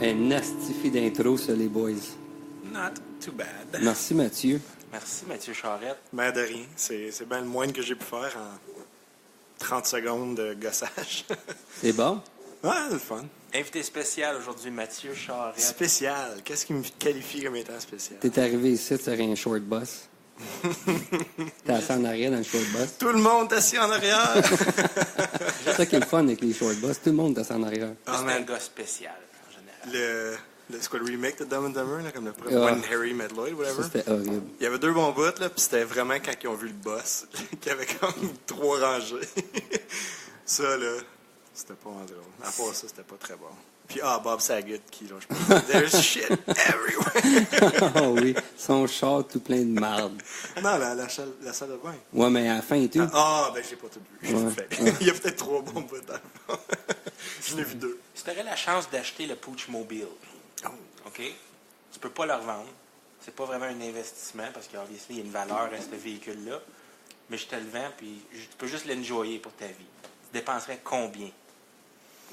Un astifi d'intro, ça, les boys. Not too bad. Merci, Mathieu. Merci, Mathieu Charette. Ben de rien. C'est bien le moindre que j'ai pu faire en 30 secondes de gossage. C'est bon? Ouais, c'est le fun. Invité spécial aujourd'hui, Mathieu Charette. Spécial. Qu'est-ce qui me qualifie comme étant spécial? T'es arrivé ici, tu aurais un short bus. T'es assis en arrière dans le short bus. Tout le monde est assis en arrière. C'est ça qui est le fun avec les short bus. Tout le monde est assis en arrière. C'est un gars spécial, en général. C'est quoi le remake de Dumb and Dumber, là, comme le Ah. When Harry Met Lloyd, whatever? Ça, c'était horrible. Il y avait deux bons bouts, là, puis c'était vraiment quand ils ont vu le boss, qu'il y avait comme 3 rangées. Ça, là, c'était pas drôle. À part ça, c'était pas très bon. Puis, Bob Saget, qui, là, je pense, there's shit everywhere. Ah oui, son char tout plein de marde. Non, la salle de bain. Ouais, mais à la fin et tout. Ben, j'ai pas tout vu. Ouais. Il y a peut-être 3 bons bouts dans le fond. J'en ai vu 2. Si tu aurais la chance d'acheter le Pooch Mobile, OK? Tu peux pas le revendre. C'est pas vraiment un investissement parce qu'obviously, il y a une valeur à ce véhicule-là. Mais je te le vends, puis tu peux juste l'enjoyer pour ta vie. Tu dépenserais combien?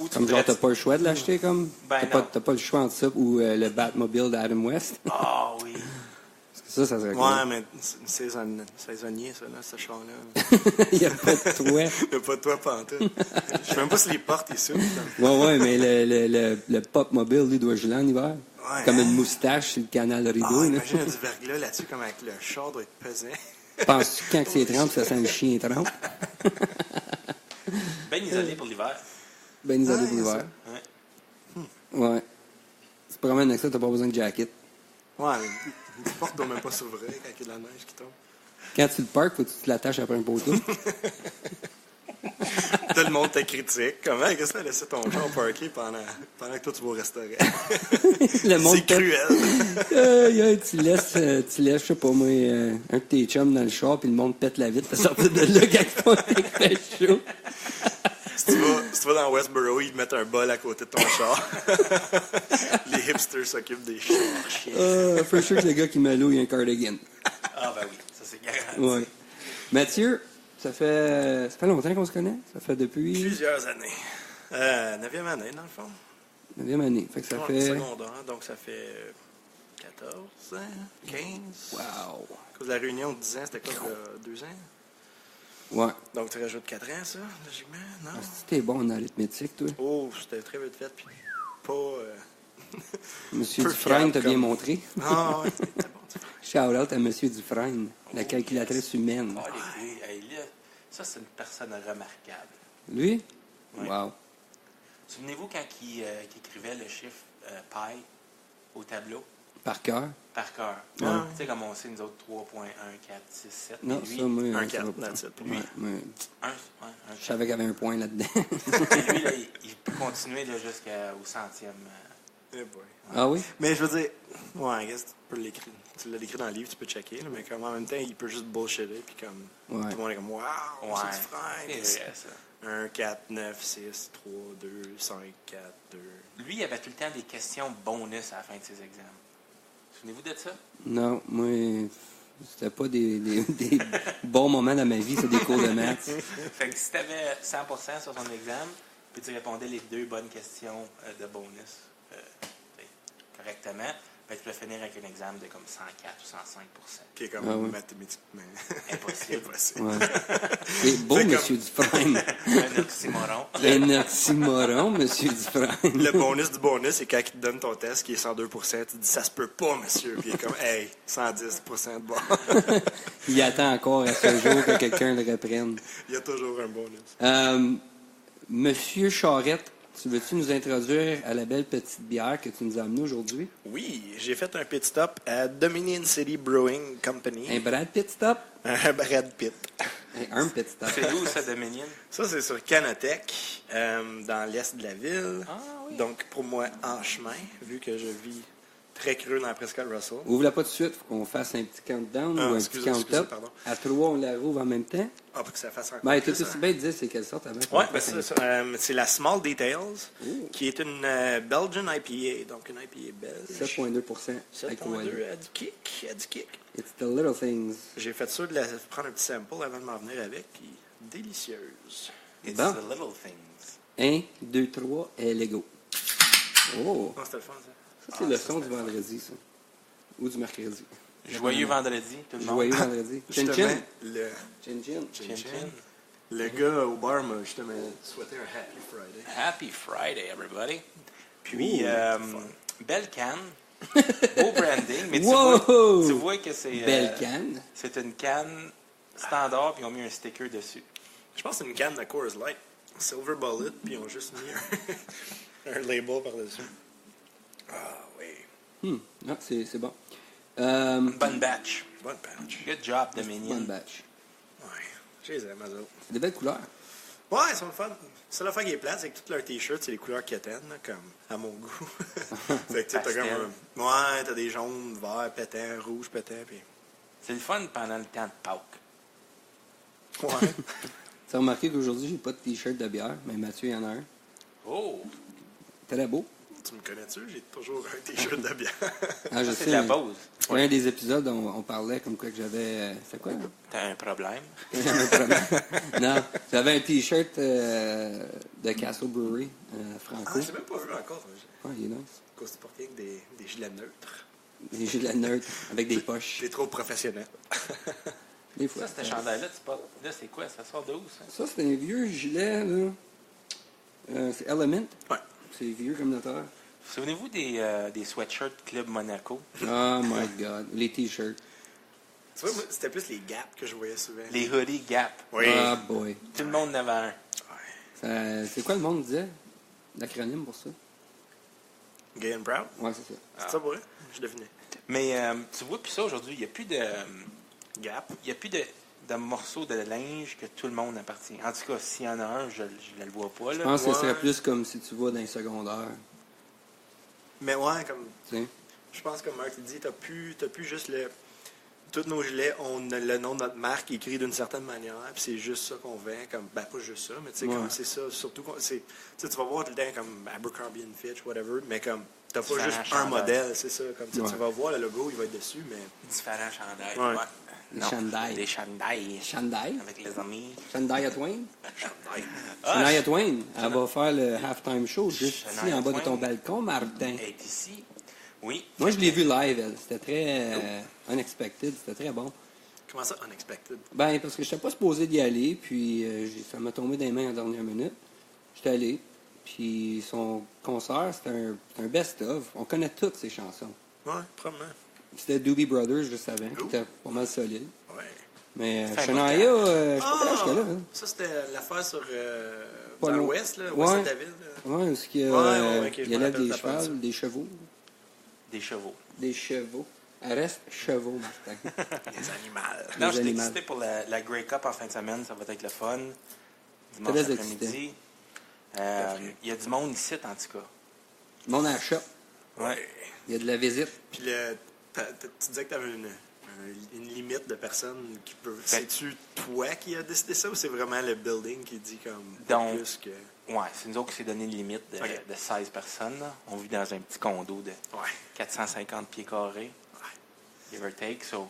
Ou tu Comme genre, voudrais- t'as pas le choix de l'acheter, comme? Ben T'as pas le choix entre ça ou le Batmobile d'Adam West? Ah oui. Parce que ça serait cool. Ouais, mais c'est saisonnier, ça, là, ce char-là. Il n'y a pas de toit. Il n'y a pas de toi pantoute. Je sais même pas si les portes, ils s'ouvrent. Ouais, mais le Pop Mobile, lui, doit geler en hiver. Ouais, Comme hein? une moustache sur le canal rideau. là. Imagine du verglas là-dessus, comme avec le char doit être pesant. Penses-tu que quand c'est trempe, ça sent le chien trempe? Ben isolé pour l'hiver. Ben isolé Ouais, pour l'hiver. Ouais. Ouais. Tu te promènes avec ça, t'as pas besoin de jacket. Ouais, mais une porte doit même pas s'ouvrir quand il y a de la neige qui tombe. Quand tu le parques, faut que tu te l'attaches après un poteau. Tout le monde te critique. Comment est-ce que tu as laissé ton char parké pendant que toi tu vas au restaurant? Le monde C'est cruel. tu laisses, je sais pas moi, un de tes chums dans le char, puis le monde pète la vitre, t'as sorti de là quand ils font des fait chaud. Si tu vas dans Westboro, ils te mettent un bol à côté de ton char. Les hipsters s'occupent des chars. For sure que le gars qui m'a loué un cardigan. Ah ben oui, ça c'est garanti. Ouais. Mathieu, ça fait longtemps qu'on se connaît? Ça fait depuis Plusieurs années. 9e année, dans le fond. 9e année. Fait que ça Ouais, fait... secondaire, donc ça fait 14 ans, 15. Wow. À cause de la réunion de 10 ans, c'était quoi, 2 ans? Ouais. Donc tu rajoutes 4 ans, ça, logiquement? Non? Si t'es bon en arithmétique, toi. Oh, c'était très vite fait, puis pas... Monsieur Peu Dufresne t'a fiable bien comme- montré. Ah, ouais, c'était bon, tu fais. Shout-out à Monsieur Dufresne, la calculatrice humaine. Ah, les gars, hey, là, ça c'est une personne remarquable. Lui? Ouais. Wow. Souvenez-vous quand il écrivait le chiffre pi au tableau, Par cœur? par cœur. Ouais. Tu sais, comme on sait, nous autres, 3.1, 4, 6, 7. Non, mais lui, ça, moi... Un ça 4, va pas. that's it. Ouais, mais un je savais qu'il y avait un point là-dedans. Mais lui, là, il peut continuer là, jusqu'au centième. Eh boy. Ah oui? Mais je veux dire, ouais, I guess, tu peux l'écrire. Tu l'as écrit dans le livre, tu peux checker, là, mais comme en même temps, il peut juste bullshitter, puis comme Ouais. tout le monde est comme, wow, Ouais, c'est du frein. c'est vrai, ça. 1, 4, 9, 6, 3, 2, 5, 4, 2. Lui, il avait tout le temps des questions bonus à la fin de ses examens. Souvenez-vous de ça? Non, moi, c'était pas des bons moments dans ma vie, c'est des cours de maths. Fait que si tu avais 100% sur ton examen, puis tu répondais les 2 bonnes questions de bonus correctement, ben, tu peux finir avec un examen de comme 104 ou 105%. Qui est comme Ah ouais. mathématiquement Impossible. impossible. Ouais. C'est beau, C'est comme- Monsieur Dufresne. Un oxymoron. Un oxymoron, Monsieur Dufresne. Le bonus du bonus, c'est quand il te donne ton test qui est 102%, tu dis ça se peut pas, monsieur. Puis il est comme, hey, 110% de bon. Il attend encore à ce jour que quelqu'un le reprenne. Il y a toujours un bonus. Monsieur Charette, tu veux-tu nous introduire à la belle petite bière que tu nous as amenée aujourd'hui? Oui, j'ai fait un pit stop à Dominion City Brewing Company. Un Brad Pit Stop? Un Brad Pitt. Un pit stop. C'est où, ça, Dominion? Ça, c'est sur Canotech, dans l'est de la ville. Ah oui. Donc, pour moi, en chemin, vu que je vis très creux dans Prescott Russell. Ouvre-la pas tout de suite, faut qu'on fasse un petit countdown Ah, ou un excusez, petit count-up. pardon. À 3, on la rouvre en même temps. Ah, pour que ça fasse encore Ben, plus, tout aussi bien de dire c'est quelle sorte avant. qu'on Ouais, ben, fasse c'est un- ça. C'est la Small Details, qui est une Belgian IPA, donc une IPA belge. 7,2% 7.2, elle a du kick, elle a du kick. It's the little things. J'ai fait sûr de prendre un petit sample avant de m'en venir avec, puis délicieuse. It's Bon. the little things. 1, 2, 3, et Lego. Oh! Non, c'était le fun, ça. Ça, c'est le son du vendredi, ça. Ou du mercredi. Joyeux vendredi, tout le monde. Joyeux vendredi. Chin Justement, chin. le... Chin chin. Chin chin. Le gars au bar m'a justement souhaité un Happy Friday. Happy Friday, everybody. Puis, Ouh, belle canne. Beau branding. Mais Wow! tu vois que c'est... Belle canne. C'est une canne standard, puis ils ont mis un sticker dessus. Je pense que c'est une canne de Coors Light. Silver Bullet, puis ils ont juste mis un label par-dessus. Ah oui. Ah, c'est bon. Bonne batch. Bonne patch. Good job, Dominion. Bonne batch. Ouais. Je les aime, eux autres. C'est des belles couleurs. Ouais, ils sont le fun. C'est la fois qui est plate, c'est que tous leurs t-shirts, c'est les couleurs quétaines, là, comme à mon goût. Fait que tu sais, t'as Pastel. comme ouais, t'as des jaunes, verts, pétants, rouges, pétants, puis. C'est le fun pendant le temps de Pâques. Ouais. Tu as remarqué qu'aujourd'hui, j'ai pas de t-shirt de bière, mais Mathieu, il y en a un. Oh! Très beau. Tu me connais-tu? J'ai toujours un t-shirt de bière. Ah, je Ça, c'est sais. de la pause. Dans un des épisodes, on parlait comme quoi que j'avais. C'est quoi, là? T'as un problème. J'avais un problème. Non, j'avais un t-shirt de Castle Brewery, Ah, franco. j'ai même pas vu encore. Ouais, il est nice. Cause tu portais avec des gilets neutres. Des gilets neutres avec des poches. J'ai trop professionnel. Des fois. Ça, ce chandail-là, tu portes. Là, c'est quoi? Ça sort de où, ça? Ça, c'est un vieux gilet, là. C'est Element. Ouais. C'est vieux comme notre heure. Souvenez-vous des sweatshirts Club Monaco? Oh my God. Les t-shirts. Tu vois, moi, c'était plus les gaps que je voyais souvent. Les hoodies Gap. Oui. Ah boy. Tout le monde en avait un. Ouais. C'est quoi le monde disait? L'acronyme pour ça? Gay and Proud. Ouais, c'est ça. C'est ça pour vrai? Je devinais. Mais tu vois, puis ça, aujourd'hui, il n'y a plus de... Gap. Il n'y a plus de morceaux de linge que tout le monde appartient. En tout cas, s'il y en a un, je ne le vois pas. Je Là. pense que ce serait Ouais. plus comme si tu vas dans les secondaires. Mais ouais, comme. Tu sais? Je pense comme Marc dit, t'as plus juste le. Tous nos gilets ont le nom de notre marque écrit d'une certaine manière, puis c'est juste ça qu'on vend, comme, ben pas juste ça, mais tu sais, Ouais. comme c'est ça, surtout, tu vas voir tout le temps comme Abercrombie & Fitch, whatever, mais comme, t'as pas Différents juste un chandails. modèle, c'est ça, comme, tu sais, Ouais. tu vas voir, le logo, il va être dessus, mais... Différents chandails. Ouais. Des Non, chandails. Des chandails. Chandail. Avec les amis. Chandail à Twain. Ah, Shania Twain. Elle va faire le halftime show juste ici, Shania en bas de Twain. ton balcon, Martin. est ici. Oui. Moi, je l'ai vu live, elle. C'était très unexpected. C'était très bon. Comment ça, unexpected? Ben, parce que je n'étais pas supposé d'y aller, puis ça m'a tombé des mains en dernière minute. J'étais allé, puis son concert, c'était un best-of. On connaît toutes ses chansons. Ouais, probablement. C'était Doobie Brothers juste avant, qui était pas mal solide. Ouais. Mais Fait un Shania, je sais pas quel âge qu'elle a. Hein. Ça, c'était l'affaire sur... Pas dans loin. l'ouest, là, Ouais. ouest de David. Ouais, est-ce qu'il y a, Ouais, ok, je il me élève rappelle des ta phrase. chevaux, des chevaux? Des chevaux. Des chevaux. Elle reste chevaux, Martin. Les animaux. Non, je suis animaux. excité pour la Grey Cup en fin de semaine. Ça va être le fun. Dimanche Très après-midi. Il y a du monde ici, en tout cas. Mon achat. Ouais. Il y a de la visite. Puis tu disais que tu avais une limite de personnes qui peuvent... Fait- C'est-tu toi qui as décidé ça ou c'est vraiment le building qui dit comme Donc, plus que... Ouais, c'est nous autres qui s'est donné une limite Ok. de 16 personnes. Là. On vit dans un petit condo de Ouais. 450 pieds carrés. Give or take. So,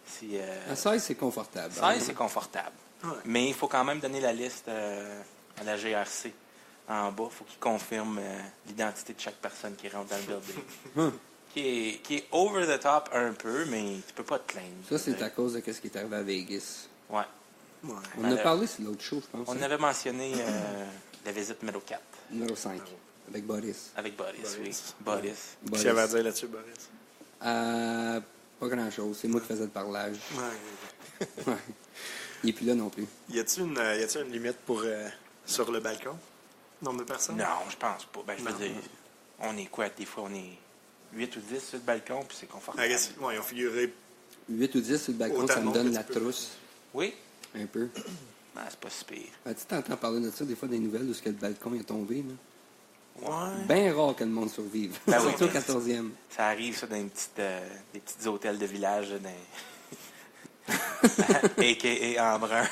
si, À 16, c'est confortable. 16, c'est confortable. Ouais. Mais il faut quand même donner la liste à la GRC en bas. Il faut qu'ils confirment l'identité de chaque personne qui rentre dans le building. qui est over the top un peu, mais tu peux pas te plaindre. Ça, c'est à cause de ce qui est arrivé à Vegas. Ouais. Ouais. On en a parlé sur l'autre show, je pense. On hein. avait mentionné la visite numéro 4 Numéro 5. Avec Boris. avec Boris. Boris. Oui. Boris. Qu'est-ce qu'il y avait à dire là-dessus, Boris? Pas grand-chose. C'est moi qui faisais le parlage. Ouais. Ouais. Il n'est plus là non plus. Y a-tu une limite pour sur le balcon? Nombre de personnes? Non, je pense pas. Ben, je veux Non. dire, on est quoi? Des fois, on est 8 ou 10 sur le balcon, puis c'est confortable. I guess, ouais, ils ont figuré. 8 ou 10 sur le balcon, Autant ça de me monde donne que la tu peux. trousse. Oui? Un peu. Ben, c'est pas si pire. Tu t'entends parler de ça, des fois, des nouvelles où ce que le balcon est tombé. Là. Ouais. Bien rare que le monde survive. Ben oui. Surtout au 14e. Ça arrive, ça, dans des petits hôtels de village, là, a.k.a. Embrun.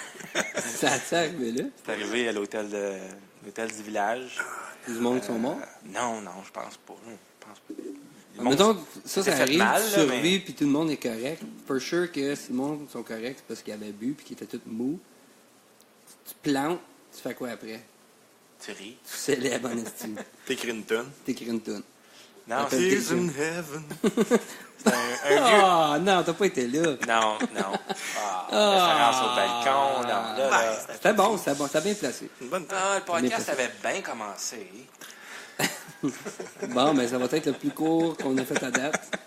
Ça t'est arrivé là? C'est arrivé à l'hôtel du village. Du monde qui sont morts? Non, je pense pas. Je pense pas. Le monde- Mettons, ça s'est fait arrive, mal, tu là, survis, mais- puis tout le monde est correct. For sure que si le monde sont corrects, c'est parce qu'ils avaient bu, puis qu'ils étaient tous mous. Tu plantes, tu fais quoi après? Tu ris. Tu célèbres en estime. T'écris une tonne. T'écris une toune. Non, Appelle- c'est He's in heaven. un vieux. Ah, non, t'as pas été là. Non, non. Référence au balcon. Non, là. C'était bon, c'était bon, t'as bien placé. Une bonne tonne. Ah, le podcast Bien placé. avait bien commencé. Bon, mais ça va être le plus court qu'on ait fait à date.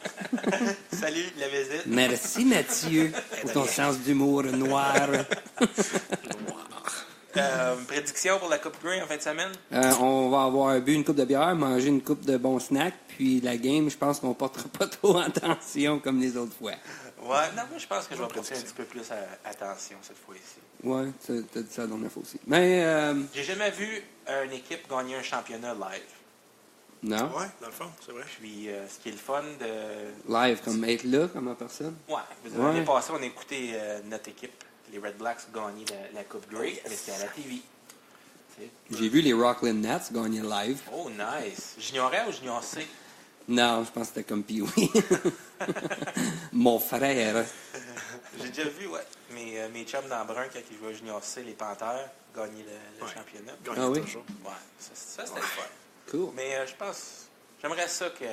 Salut, la visite. Merci Mathieu pour ton sens d'humour noir. Prédiction pour la Coupe Grey en fin de semaine? On va avoir bu une coupe de bière, mangé une coupe de bons snacks, puis la game, je pense qu'on portera pas trop attention comme les autres fois. Ouais, non, moi je pense que je vais prêter un petit peu plus attention cette fois-ci. Ouais, t'as dit ça la dernière fois aussi. Mais, J'ai jamais vu une équipe gagner un championnat live. non. Ouais, dans le fond, c'est vrai. Puis ce qui est le fun de. Live, comme être là, comme en personne. Ouais, l'année passée, on a écouté notre équipe, les Red Blacks, gagner la Coupe Grey, mais c'était à la TV. Tu sais. J'ai vu les Rockland Nats gagner live. Oh, nice. Junior A ou Junior C? Non, je pense que c'était comme Pee-Wee. Mon frère. J'ai déjà vu, ouais. Mes chums dans Brun, quand ils jouaient à Junior C, les Panthères, gagner le Ouais. championnat. Gagner Ah oui? toujours. Ouais, ça c'était le fun. Cool. Mais je pense, j'aimerais ça que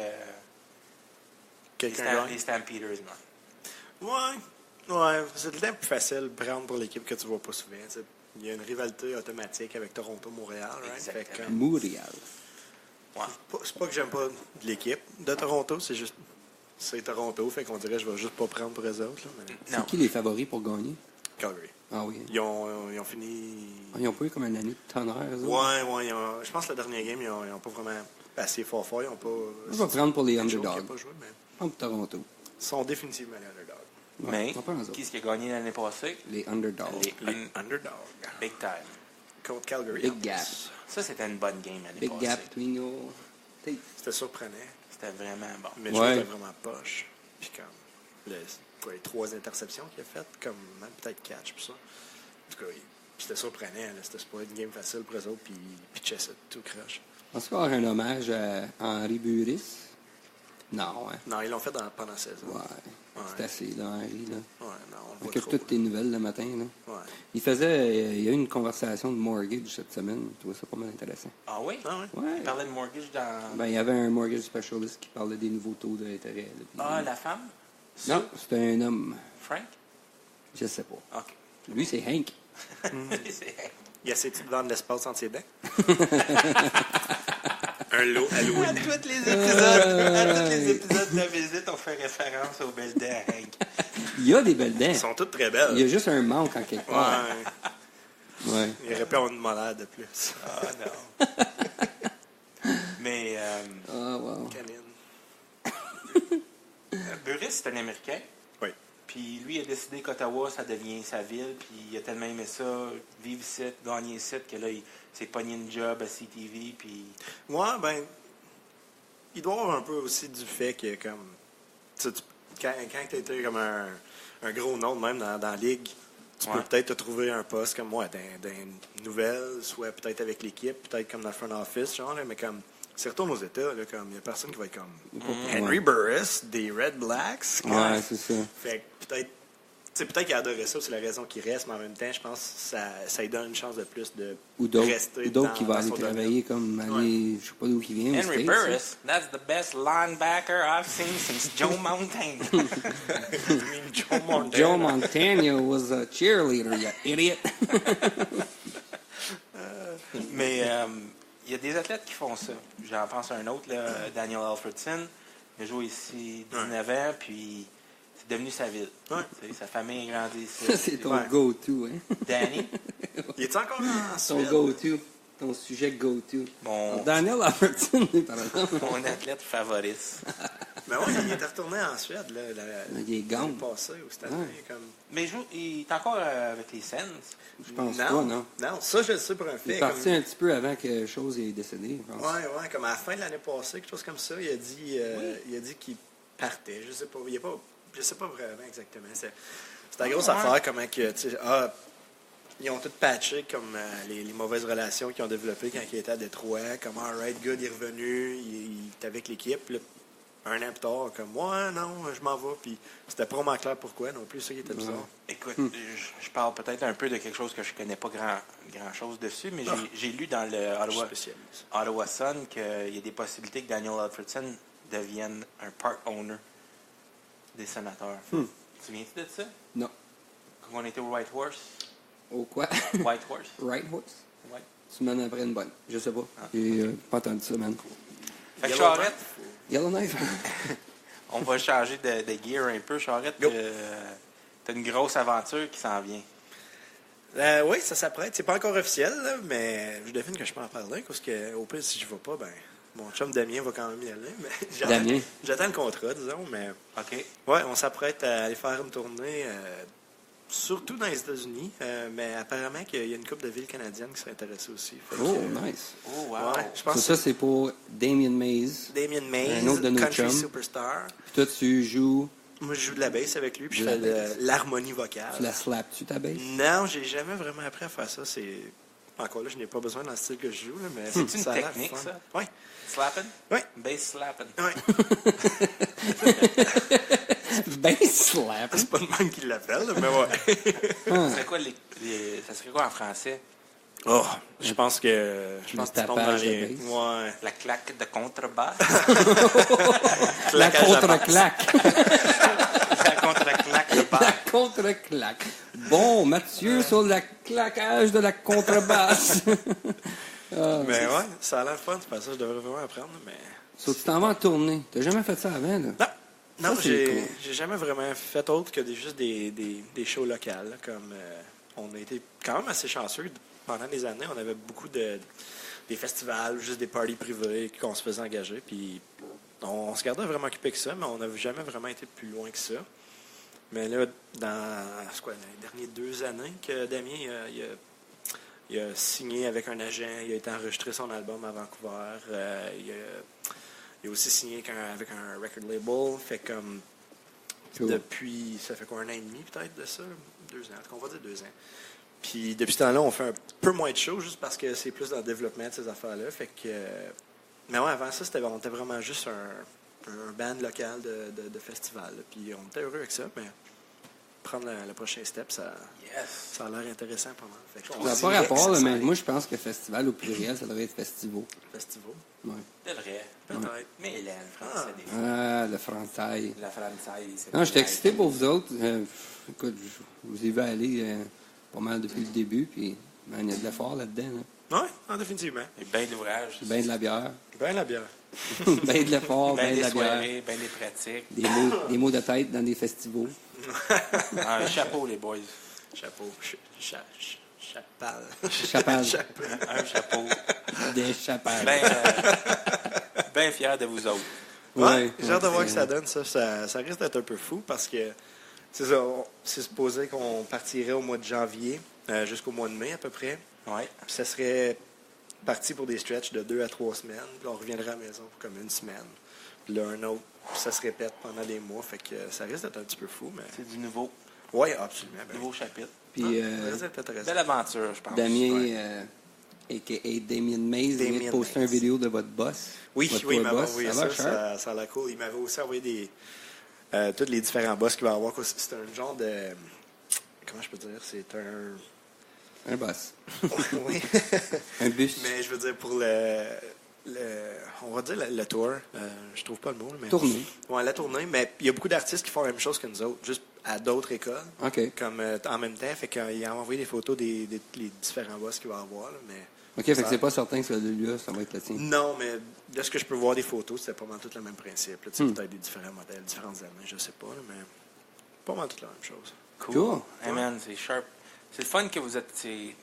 Quelqu'un gagne. les Stampeders gagnent. Ouais, c'est tout le temps plus facile de prendre pour l'équipe que tu vois pas souvent. Tu sais. Il y a une rivalité automatique avec Toronto-Montréal. Right? Exactement. Fait que, comme, Montréal. Ouais. c'est pas que j'aime pas l'équipe de Toronto, c'est juste. C'est Toronto, fait qu'on dirait que je vais juste pas prendre pour eux autres. Là, mais... C'est Non. qui les favoris pour gagner? Calgary. Ah oui. Ils ont fini. Ah, ils ont pas eu comme une année de tonnerre, eux autres? Ouais, je pense que le dernier game, ils ont pas vraiment passé fort. Ils ont pas. Je vais prendre pour les Joe qui a underdogs. pas joué, mais Prends pour Toronto. ils sont définitivement les underdogs. Ouais, Mais, on va prendre eux autres. qui est-ce qui a gagné l'année passée? Les underdogs. Les underdogs. Big time. Contre Calgary. Big gap. Ça, c'était une bonne game l'année Big passée. gap between your teeth. C'était surprenant. C'était vraiment bon. Mais Ouais. je était vraiment poche. Puis comme, les 3 interceptions qu'il a faites, comme même peut-être catch, puis ça. En tout cas, c'était surprenant. Là. C'était pas une game facile pour eux autres, puis ils pitchaient ça tout croche. Est-ce qu'il va y avoir un hommage à Henri Buris? Non, hein. Non, ils l'ont fait pendant la saison. Ouais. C'est assez, là, Henri, là. Ouais, non, on le voit Occupe trop. toutes tes nouvelles le matin, là. Ouais. Il y a eu une conversation de mortgage cette semaine. Je trouvais ça pas mal intéressant. Ah oui? Ah ouais? Ouais. Il parlait de mortgage dans... Ben, il y avait un mortgage specialist qui parlait des nouveaux taux d'intérêt. là, puis- Ah, la femme? Non, c'était un homme. Frank? Je sais pas. OK. Lui, c'est Hank. C'est- Il essaie-tu de vendre l'espace entre ses dents? Un lot À Halloween. tous les épisodes de la visite, on fait référence au bel dents à Hank. Il y a des belles dents. Ils sont toutes très Il y a belles. juste un manque en quelque part. Ouais. Ouais. Il aurait pu avoir une malade de plus. Ah non. Mais Ah, wow. Canine. Burris, c'est un Américain. Oui. Puis lui, il a décidé qu'Ottawa, ça devient sa ville. Puis il a tellement aimé ça, vivre ici, gagner ici, que là, il s'est pogné une job à CTV. Puis Ouais, ben, il doit y avoir un peu aussi du fait que, comme, quand tu étais comme un gros nom, même dans la ligue, tu peux Ouais. peut-être te trouver un poste comme moi, dans une nouvelle, soit peut-être avec l'équipe, peut-être comme dans le front office, genre, là, mais comme, s'il retourne aux États, là, comme, il n'y a personne qui va être comme Henry Burris, des Red Blacks. comme- Ouais, c'est ça. Fait que peut-être. Tu sais, peut-être qu'il a adoré ça, c'est la raison qu'il reste, mais en même temps, je pense que ça lui donne une chance de plus de Ou d'autres rester qui vont dans aller son travailler comme aller, je sais pas d'où qui vient. aux Henry States, Burris, that's the best linebacker I've seen since Joe Montana. domaine. Joe Montana. Joe Montana was a cheerleader, you idiot. Mais il y a des athlètes qui font ça. J'en pense à un autre, là, Daniel Alfredson. Il a joué ici 19 ans, puis c'est devenu sa ville. Ouais. Tu sais, sa famille a grandi ici. Ça, c'est ton Ouais. go-to, hein. Danny, Il est encore en Ton Suède? go-to. Ton sujet go-to. mon, Daniel Albertson, par exemple. mon athlète favori. Mais ouais, il était retourné en Suède, là, Il est gone. l'année passée, ou cette année, Ouais. comme... Mais il est encore avec les Sens. Je pense pas, non. Non, ça, je le sais pour un Il fait. est parti comme... un petit peu avant que Chose est décédé, je pense. Ouais, comme à la fin de l'année passée, quelque chose comme ça, il a dit qu'il partait. Je sais pas, je sais pas vraiment exactement. C'est la grosse Ouais. affaire, comment que, tu sais, ils ont tout patché comme les mauvaises relations qu'ils ont développées quand il était à Détroit. Comme, alright, good, il est revenu, il était avec l'équipe. Là, un an plus tard, comme, ouais, non, je m'en vais. Puis c'était pas vraiment clair pourquoi non plus, ça qui était bizarre. Et Écoute, je parle peut-être un peu de quelque chose que je connais pas grand-chose dessus, mais j'ai lu dans le Ottawa Sun qu'il y a des possibilités que Daniel Alfredson devienne un part owner des sénateurs. Tu te souviens-tu de ça? Non. Quand on était au White Horse? Au quoi? White Horse? Right horse? Ouais. Semaine après une bonne. Je sais pas. J'ai pas entendu ça, man. Fait que Charette, Yellowknife? on va changer de gear un peu. Charette, t'as une grosse aventure qui s'en vient. Oui, ça s'apprête. C'est pas encore officiel, là, mais je devine que je peux en parler, parce que au pire, si je ne vais pas, ben mon chum Damien va quand même y aller. Mais j'attends le contrat, disons, mais OK. Ouais, on s'apprête à aller faire une tournée, surtout dans les États-Unis, mais apparemment qu'il y a une couple de villes canadiennes qui seraient intéressées aussi. Fait Nice. Oh, wow. Ouais, je pense Ça, c'est pour Damien Mays. Damien Mays, un autre de nos country chums. superstar. Puis toi, tu joues... Moi, je joue de la bass avec lui, puis je De fais la bass. de l'harmonie vocale. Tu la slaps-tu, ta bass? Non, j'ai jamais vraiment appris à faire ça. Encore là, je n'ai pas besoin dans le style que je joue, là, mais C'est une ça a l'air technique, fun. ça? Oui. Slapping? Oui. Bass slapping. Ben slap! C'est pas le même qui l'appelle, mais ouais. Ça serait quoi en français? Oh, je pense que tu tombes dans tapage de les... bass. Ouais. La claque de contrebasse? La Claquage à contre-claque! La contre-claque de La basse. contre-claque! Bon, Mathieu, sur le claquage de la contrebasse! Mais ouais, ça a l'air fun, c'est pas ça, je devrais vraiment apprendre, mais... Sauf que tu t'en vas en tournée. T'as jamais fait ça avant, là? Non, Ça, c'est j'ai cool. j'ai jamais vraiment fait autre que juste des shows locales, là, comme on a été quand même assez chanceux. Pendant des années, on avait beaucoup des festivals, juste des parties privées qu'on se faisait engager, puis on se gardait vraiment occupé que ça, mais on n'avait jamais vraiment été plus loin que ça. Mais là, dans les dernières 2 années que Damien il a signé avec un agent, il a été enregistré son album à Vancouver, il a aussi signé avec un record label, fait comme Cool. depuis, ça fait quoi, 1 an et demi peut-être de ça? 2 ans, on va dire 2 ans. Puis depuis ce temps-là, on fait un peu moins de shows juste parce que c'est plus dans le développement de ces affaires-là. Fait que, mais ouais, avant ça, on était vraiment juste un band local de festival. Là. Puis on était heureux avec ça, mais prendre le prochain step, ça a l'air intéressant pas mal. Fait qu'on Ça n'a pas dirait rapport, que là, ça mais s'en moi, je pense que festival au pluriel, ça devrait être festival. festival. Ouais. C'est vrai. Peut-être. Mais il est le français des fois. Ah, le français. La française. Non, j'étais excité pour vous autres. Écoute, je vous ai vu aller pas mal depuis le début, puis il y a de l'effort là-dedans. Là. Oui, définitivement. Il y a bien de l'ouvrage. Bien de la bière. Ben la bière. Bien de l'effort, bien Bien de des la bière. soirées, bien des pratiques. Des mots de tête dans des festivals. Un chapeau, les boys. Chapeau. Chapal. Chapal. Un chapeau. Des chapelles. Bien fier de vous autres. Ouais, j'ai hâte de voir c'est- que ça donne. Ça risque d'être un peu fou parce que c'est ça. C'est supposé qu'on partirait au mois de janvier jusqu'au mois de mai à peu près. Ouais. Puis ça serait parti pour des stretches de 2 à 3 semaines. Puis on reviendrait à la maison pour comme 1 semaine. Puis là, un autre. Puis ça se répète pendant des mois. Fait que ça risque d'être un petit peu fou. Mais C'est du nouveau. oui, absolument. Ben, Nouveau chapitre. Puis ça risque d'être intéressant. Belle aventure, je pense. Damien, a.k.a. Damien Mays, vient de Damien poster Mays. une vidéo de votre boss. Oui, Votre il tour m'avait boss. envoyé Ça va, ça. Charles? Ça a l'air cool. Il m'avait aussi envoyé tous les différents boss qu'il va avoir. C'est un genre de... Comment je peux dire? C'est un... Un boss. oui. Un bus. Mais je veux dire, pour on va dire le tour. Je trouve pas le mot. Mais... Tournée. Ouais, la tournée. Mais il y a beaucoup d'artistes qui font la même chose que nous autres, juste à d'autres écoles. OK. Comme en même temps. Fait qu'il a envoyé des photos des les différents boss qu'il va avoir. Là, mais... OK, fait que c'est pas certain que celui-là, ça va être le tien. Non, mais de ce que je peux voir des photos, c'était pas mal tout le même principe. Là. Tu sais, peut-être des différents modèles, différentes années, je sais pas, là, mais pas mal tout la même chose. Cool. Hey man, c'est sharp. C'est le fun que vous êtes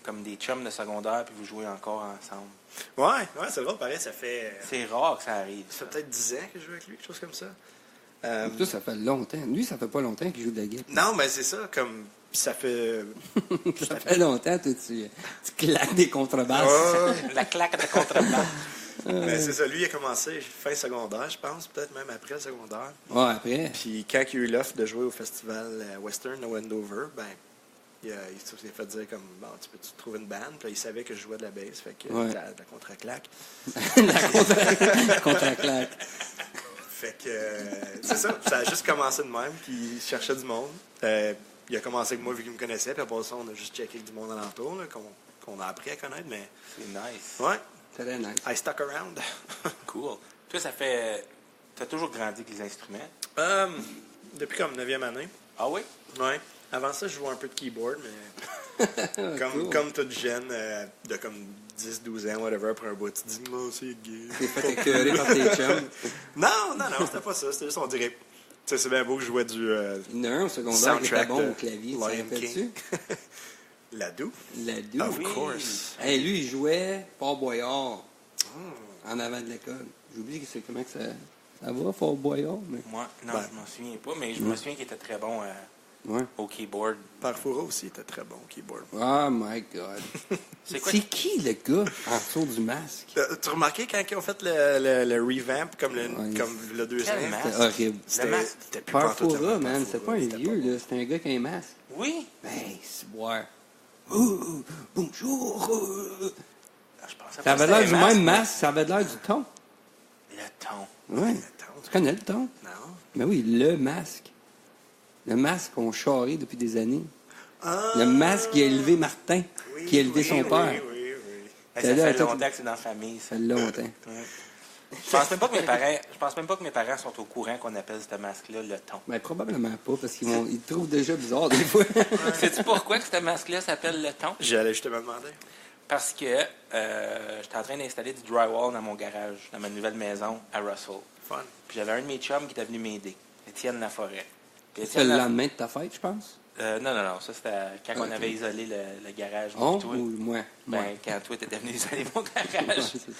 comme des chums de secondaire puis vous jouez encore ensemble. Ouais, c'est drôle, pareil, ça fait C'est rare que ça arrive. ça fait peut-être 10 ans que je joue avec lui, quelque chose comme ça. Toi, ça fait longtemps. Lui, ça fait pas longtemps qu'il joue de la guitare. Non, mais c'est ça, comme ça fait... Ça fait longtemps, toi, tu claques des contrebasses. Ouais, La claque de contrebasse. mais c'est ça, lui, il a commencé fin secondaire, je pense, peut-être même après le secondaire. Ouais, après. Puis quand il y a eu l'offre de jouer au festival Western à Wendover, ben, il s'est fait dire comme, bon, tu peux te trouver une band. Puis là, il savait que je jouais de la bass, fait que Ouais. la contre-claque. La contre-claque. Fait que c'est ça, ça a juste commencé de même, puis il cherchait du monde. il a commencé avec moi vu qu'il me connaissait, puis après ça, on a juste checké avec du monde alentour, là, qu'on a appris à connaître, mais... C'est nice. Ouais, Très nice. I stuck around. Cool. Toi, ça fait... T'as toujours grandi avec les instruments? Depuis comme 9e année. Ah oui? Ouais. Avant ça, je jouais un peu de keyboard, mais comme toute jeune, de comme 10-12 ans, whatever, après un bout, tu te dis, non, c'est gay. T'es fait écœurer par tes chums. Non, c'était pas ça. C'était juste, on dirait, tu sais, c'est bien beau que je jouais du Il y en a un au secondaire qui était soundtrack bon de au clavier, tu te Lion rappelles-tu? King. Ladou. Ladou. Of oui. course. Hey, lui, il jouait Fort Boyard en avant de l'école. J'oublie comment que ça va, Fort Boyard, mais... Moi, non, Ben. je m'en souviens pas, mais je me souviens qu'il était très bon Ouais. au keyboard. Parfoura aussi était très bon au keyboard. Oh my God. C'est quoi? C'est qui le gars en dessous du masque? Tu as remarqué quand ils ont fait le revamp comme le 2 Quel ans? masque? C'était horrible. Le masque. C'était plus pantoute le Parfoura, masque, man, c'est pas un c'était vieux, bon. là. C'est un gars qui a un masque. Oui? Ben, c'est boire. Oh, bonjour. Je pensais Ça pas avait que l'air c'était du un même masque. masque, ça avait l'air du ton. Le ton. Ouais. Tu connais le ton? Non. Ben oui, le masque. Le masque qu'on charrie depuis des années. Ah, Le masque qui a élevé Martin, oui, qui a élevé oui, son oui, père. Oui, oui, Hey, Ben ça là, fait attends, longtemps que c'est dans la famille, ça. Ça fait longtemps. Ouais. Je pense même pas que mes parents sont au courant qu'on appelle ce masque-là le ton. Ben, probablement pas, parce ils te trouvent déjà bizarre des fois. Sais-tu pourquoi que ce masque-là s'appelle le ton? J'allais justement demander. Parce que j'étais en train d'installer du drywall dans mon garage, dans ma nouvelle maison à Russell. Fun. Puis j'avais un de mes chums qui était venu m'aider, Étienne Laforêt. Puis C'est le lendemain de ta fête, je pense. Non, ça c'était quand on avait isolé le garage. Oh, puis toi. ou moi? Ben, quand toi, t'étais venu isoler mon Ouais, garage. c'est ça.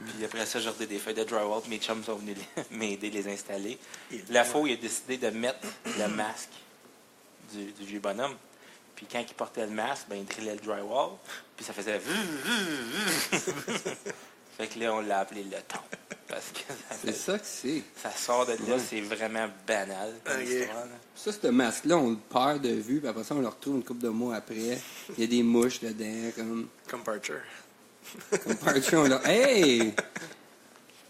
Puis après ça, j'ai redé des feuilles de drywall, puis mes chums sont venus m'aider les installer. Et La fois où il a décidé de mettre le masque du vieux bonhomme. Puis quand il portait le masque, ben, il drillait le drywall, puis ça faisait... Fait que là, on l'a appelé le ton. Parce que C'est ça que c'est. ça sort de là, Ouais. c'est vraiment banal comme Ok. histoire. Là. Ça, ce masque-là, on le perd de vue, puis après ça, on le retrouve une couple de mois après. Il y a des mouches dedans, Comme Parcher. comme Parcher. On l'a... Hey!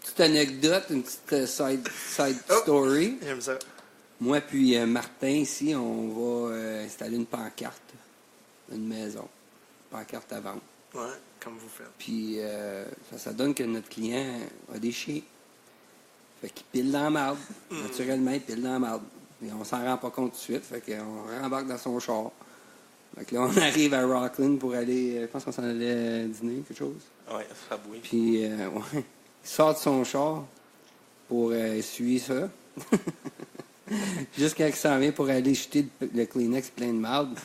Petite anecdote, une petite side Oh! story. J'aime ça. Moi puis Martin, ici, on va installer une pancarte. Une maison. Pancarte à vendre. Ouais, comme vous faites. Puis ça donne que notre client a des chiens. Fait qu'il pile dans la marde. Naturellement, il pile dans la marde. Et on s'en rend pas compte tout de suite. Fait qu'on rembarque dans son char. Fait que là, on arrive à Rockland pour aller... je pense qu'on s'en allait dîner, quelque chose. Ouais, ça bouille. Puis, ouais, il sort de son char pour essuyer ça. Jusqu'à qu'il s'en vient pour aller jeter le Kleenex plein de marde.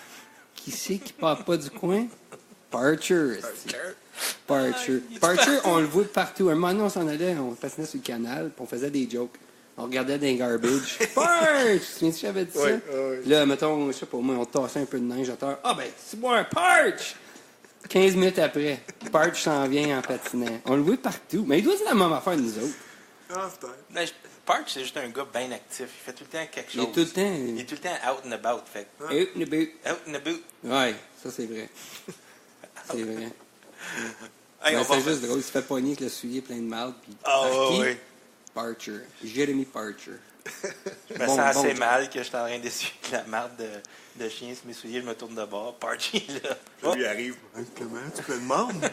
Qui c'est qui part pas du coin? Parcher. Parcher. il est Parcher, on le voit partout. Un moment donné, on s'en allait, on patinait sur le canal, puis on faisait des jokes. On regardait dans les garbage. Parch! Tu te souviens-tu que j'avais dit ça? Ouais, ouais. Là, mettons, je sais pas, moi, on tassait un peu de neige à terre. Ah ben, c'est bon, un Parch! 15 minutes après, Parch s'en vient en patinant. On le voit partout. Mais il doit dire la même affaire que nous autres. Ah, putain. Mais Parch, c'est juste un gars bien actif. Il fait tout le temps quelque Il chose. est tout le temps... Il est tout le temps out and about. Fait Eh, ne bu- out and about. Ouais, ça c'est vrai. C'est vrai. Hey, Ben, on va c'est juste drôle, il se fait pogner avec le soulier plein de marde. Puis Ah, par ouais, qui? ouais. Parcher. Jeremy Parcher. Je me sens assez mal que je suis en train d'essuyer de la marde de chien sur mes souliers. Je me tourne de bord. Parch est là. Là, lui arrive. Hein, comment? Tu peux demander?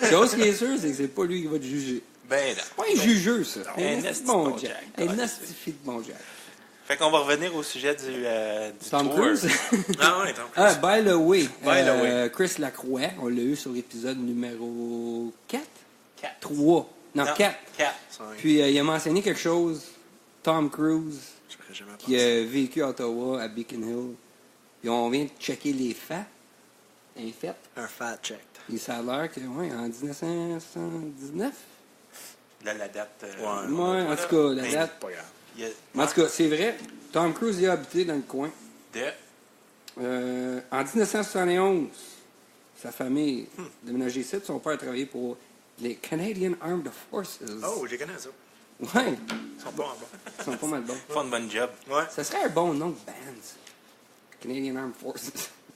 Chose qui est sûre, c'est que c'est pas lui qui va te juger. Ben non. C'est pas un jugeux, ça. Un Un esti de bon bon Jack. Jack. Un Ouais, astifi de bon Jack. Fait qu'on va revenir au sujet du Tom tour. Cruise? Ah, ouais, Tom Ah, Cruise. by the way. By the way. Chris Lacroix, on l'a eu sur l'épisode numéro 4? 4. 3. Non, 4. 4. Puis il a mentionné quelque chose. Tom Cruise, J'aurais jamais qui pensé. a vécu à Ottawa, à Beacon Hill. Puis on vient de checker les faits. Un fait. Un fat check. Et ça a l'air que, ouais, en 1979. Là, la date. Ouais. Ouais, en tout cas, la Mais- date. Pas grave. il y a- En tout cas, c'est vrai. Tom Cruise y a habité dans le coin. de. En 1971, sa famille a déménagé ici. Son père a travaillé pour les Canadian Armed Forces. Oh, j'ai connu ça. Ouais, Ils sont pas en bas. ils sont pas mal bons. Ils font de bon job. Ouais. Ça serait un bon nom de band. Canadian Armed Forces.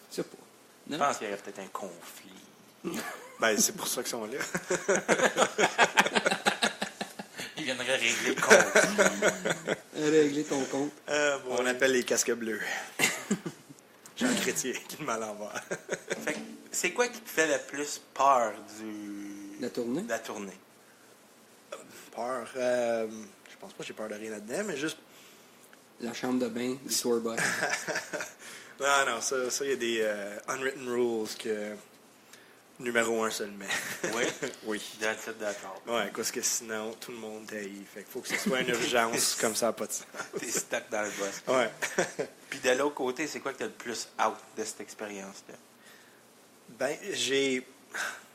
Je sais pas. Je Non? pense qu'il y aurait peut-être un conflit. Ben, c'est pour ça qu'ils sont là. Ils viendraient régler le conflit. Régler ton compte. On appelle les casques bleus. chrétien qui le met à l'envers. Fait que c'est quoi qui te fait le plus peur de La tournée? la tournée? Peur. Je pense pas que j'ai peur de rien là-dedans, mais juste. La chambre de bain du tour bus. Non, ça, il y a des unwritten rules que numéro 1 seulement. Oui? Oui. That's it, d'accord. Ouais, parce que sinon, tout le monde t'haït. Fait qu'il faut que ce soit une urgence, comme ça, pas de sens. T'es stuck dans le boss. Ouais. Puis de l'autre côté, c'est quoi que t'as le plus out de cette expérience-là? Ben,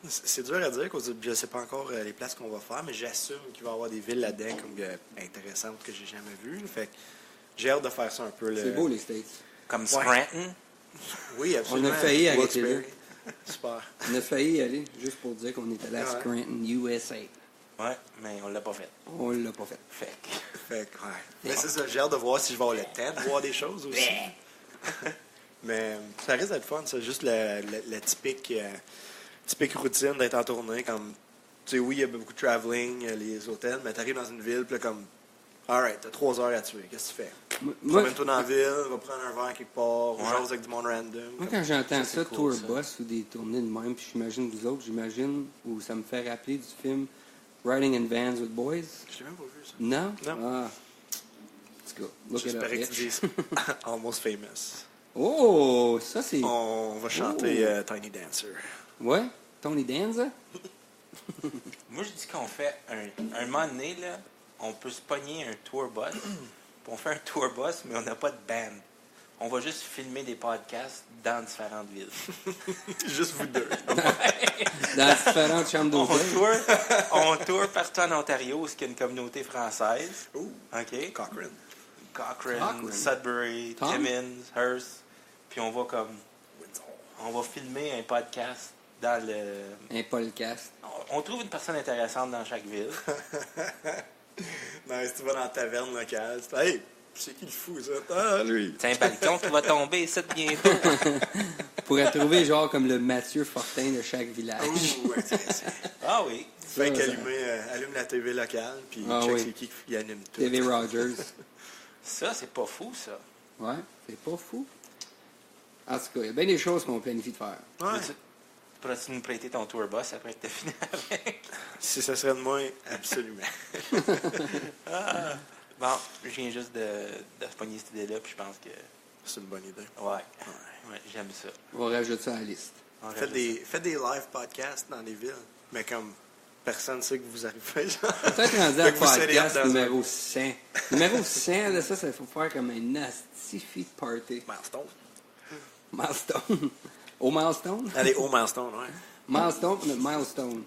c'est dur à dire, parce que je ne sais pas encore les places qu'on va faire, mais j'assume qu'il va y avoir des villes là-dedans comme intéressantes que j'ai jamais vues. Fait que j'ai hâte de faire ça un peu. C'est beau, les States. Comme Ouais. Scranton? Oui, absolument. On a failli arrêter Wilkes-Barre. Super. On a failli y aller juste pour dire qu'on était allé à Ouais. Scranton, USA. Ouais, mais on l'a pas fait. On l'a pas fait. Fait que... Fait que, ouais. Mais c'est ça, j'ai hâte de voir si je vais avoir le temps de voir des choses aussi. Mais ça risque d'être fun, c'est juste la typique routine d'être en tournée. Comme, tu sais, oui, il y a beaucoup de traveling, les hôtels, mais tu arrives dans une ville, puis là, comme, alright, t'as 3 heures à tuer, qu'est-ce que tu fais? Moi, Promène-toi dans la ville, va prendre un verre quelque part, Ouais. on jase avec du monde random. moi, comme- quand j'entends Ça, ça, c'est tour cool, ça. bus ou des tournées de même, puis j'imagine vous autres, où ça me fait rappeler du film Riding in Vans with Boys. Je l'ai même pas vu, ça. Non? Non. Ah. En tout cas, look it up, J'espérais que tu bitch. dises Almost Famous. Oh, ça c'est... On va chanter Oh. Tiny Dancer. Ouais? Tony Danza? Moi, je dis qu'on fait un moment donné, là, on peut se pogner un tour bus. Puis on fait un tour bus, mais on n'a pas de band. On va juste filmer des podcasts dans différentes villes. Juste vous deux. Dans différentes chambres d'hôtel. On tourne partout en Ontario, où il y a une communauté française. Ouh, OK? Cochrane. Cochrane, Sudbury, Tom? Timmins, Hearst. Puis on va Windsor. on va filmer un podcast dans le... Un podcast. On trouve une personne intéressante dans chaque ville. Non, si tu vas dans la taverne locale, tu fais, hey, c'est qui le fou, ça? Ah, lui. C'est un balcon qui va tomber ici bientôt. Pourrait trouver genre comme le Mathieu Fortin de chaque village. Ouh, ouais, c'est- Ah oui. Fait Ça, allume la TV locale, puis Ah check oui. c'est qui anime tout. TV Rogers. Ça, c'est pas fou, ça. Ouais, c'est pas fou. En tout cas, il y a bien des choses qu'on planifie de faire. Ouais. Tu pourras-tu nous prêter ton tour bus après que tu as fini avec? Si ça serait de moi, absolument. Bon, je viens juste de se pogner cette idée-là, puis je pense que... C'est une bonne idée. Ouais, j'aime ça. On rajoute ça à la liste. On Faites rajoute des live podcasts dans les villes, mais comme personne ne sait que vous arrivez. Genre. Peut-être rendu à Fait que vous serez podcast dans numéro 100. Numéro 100, là, ça faut faire comme un nasty party. Milestone. Milestone. Au milestone? Allez, au milestone, ouais. Milestone pour notre milestone.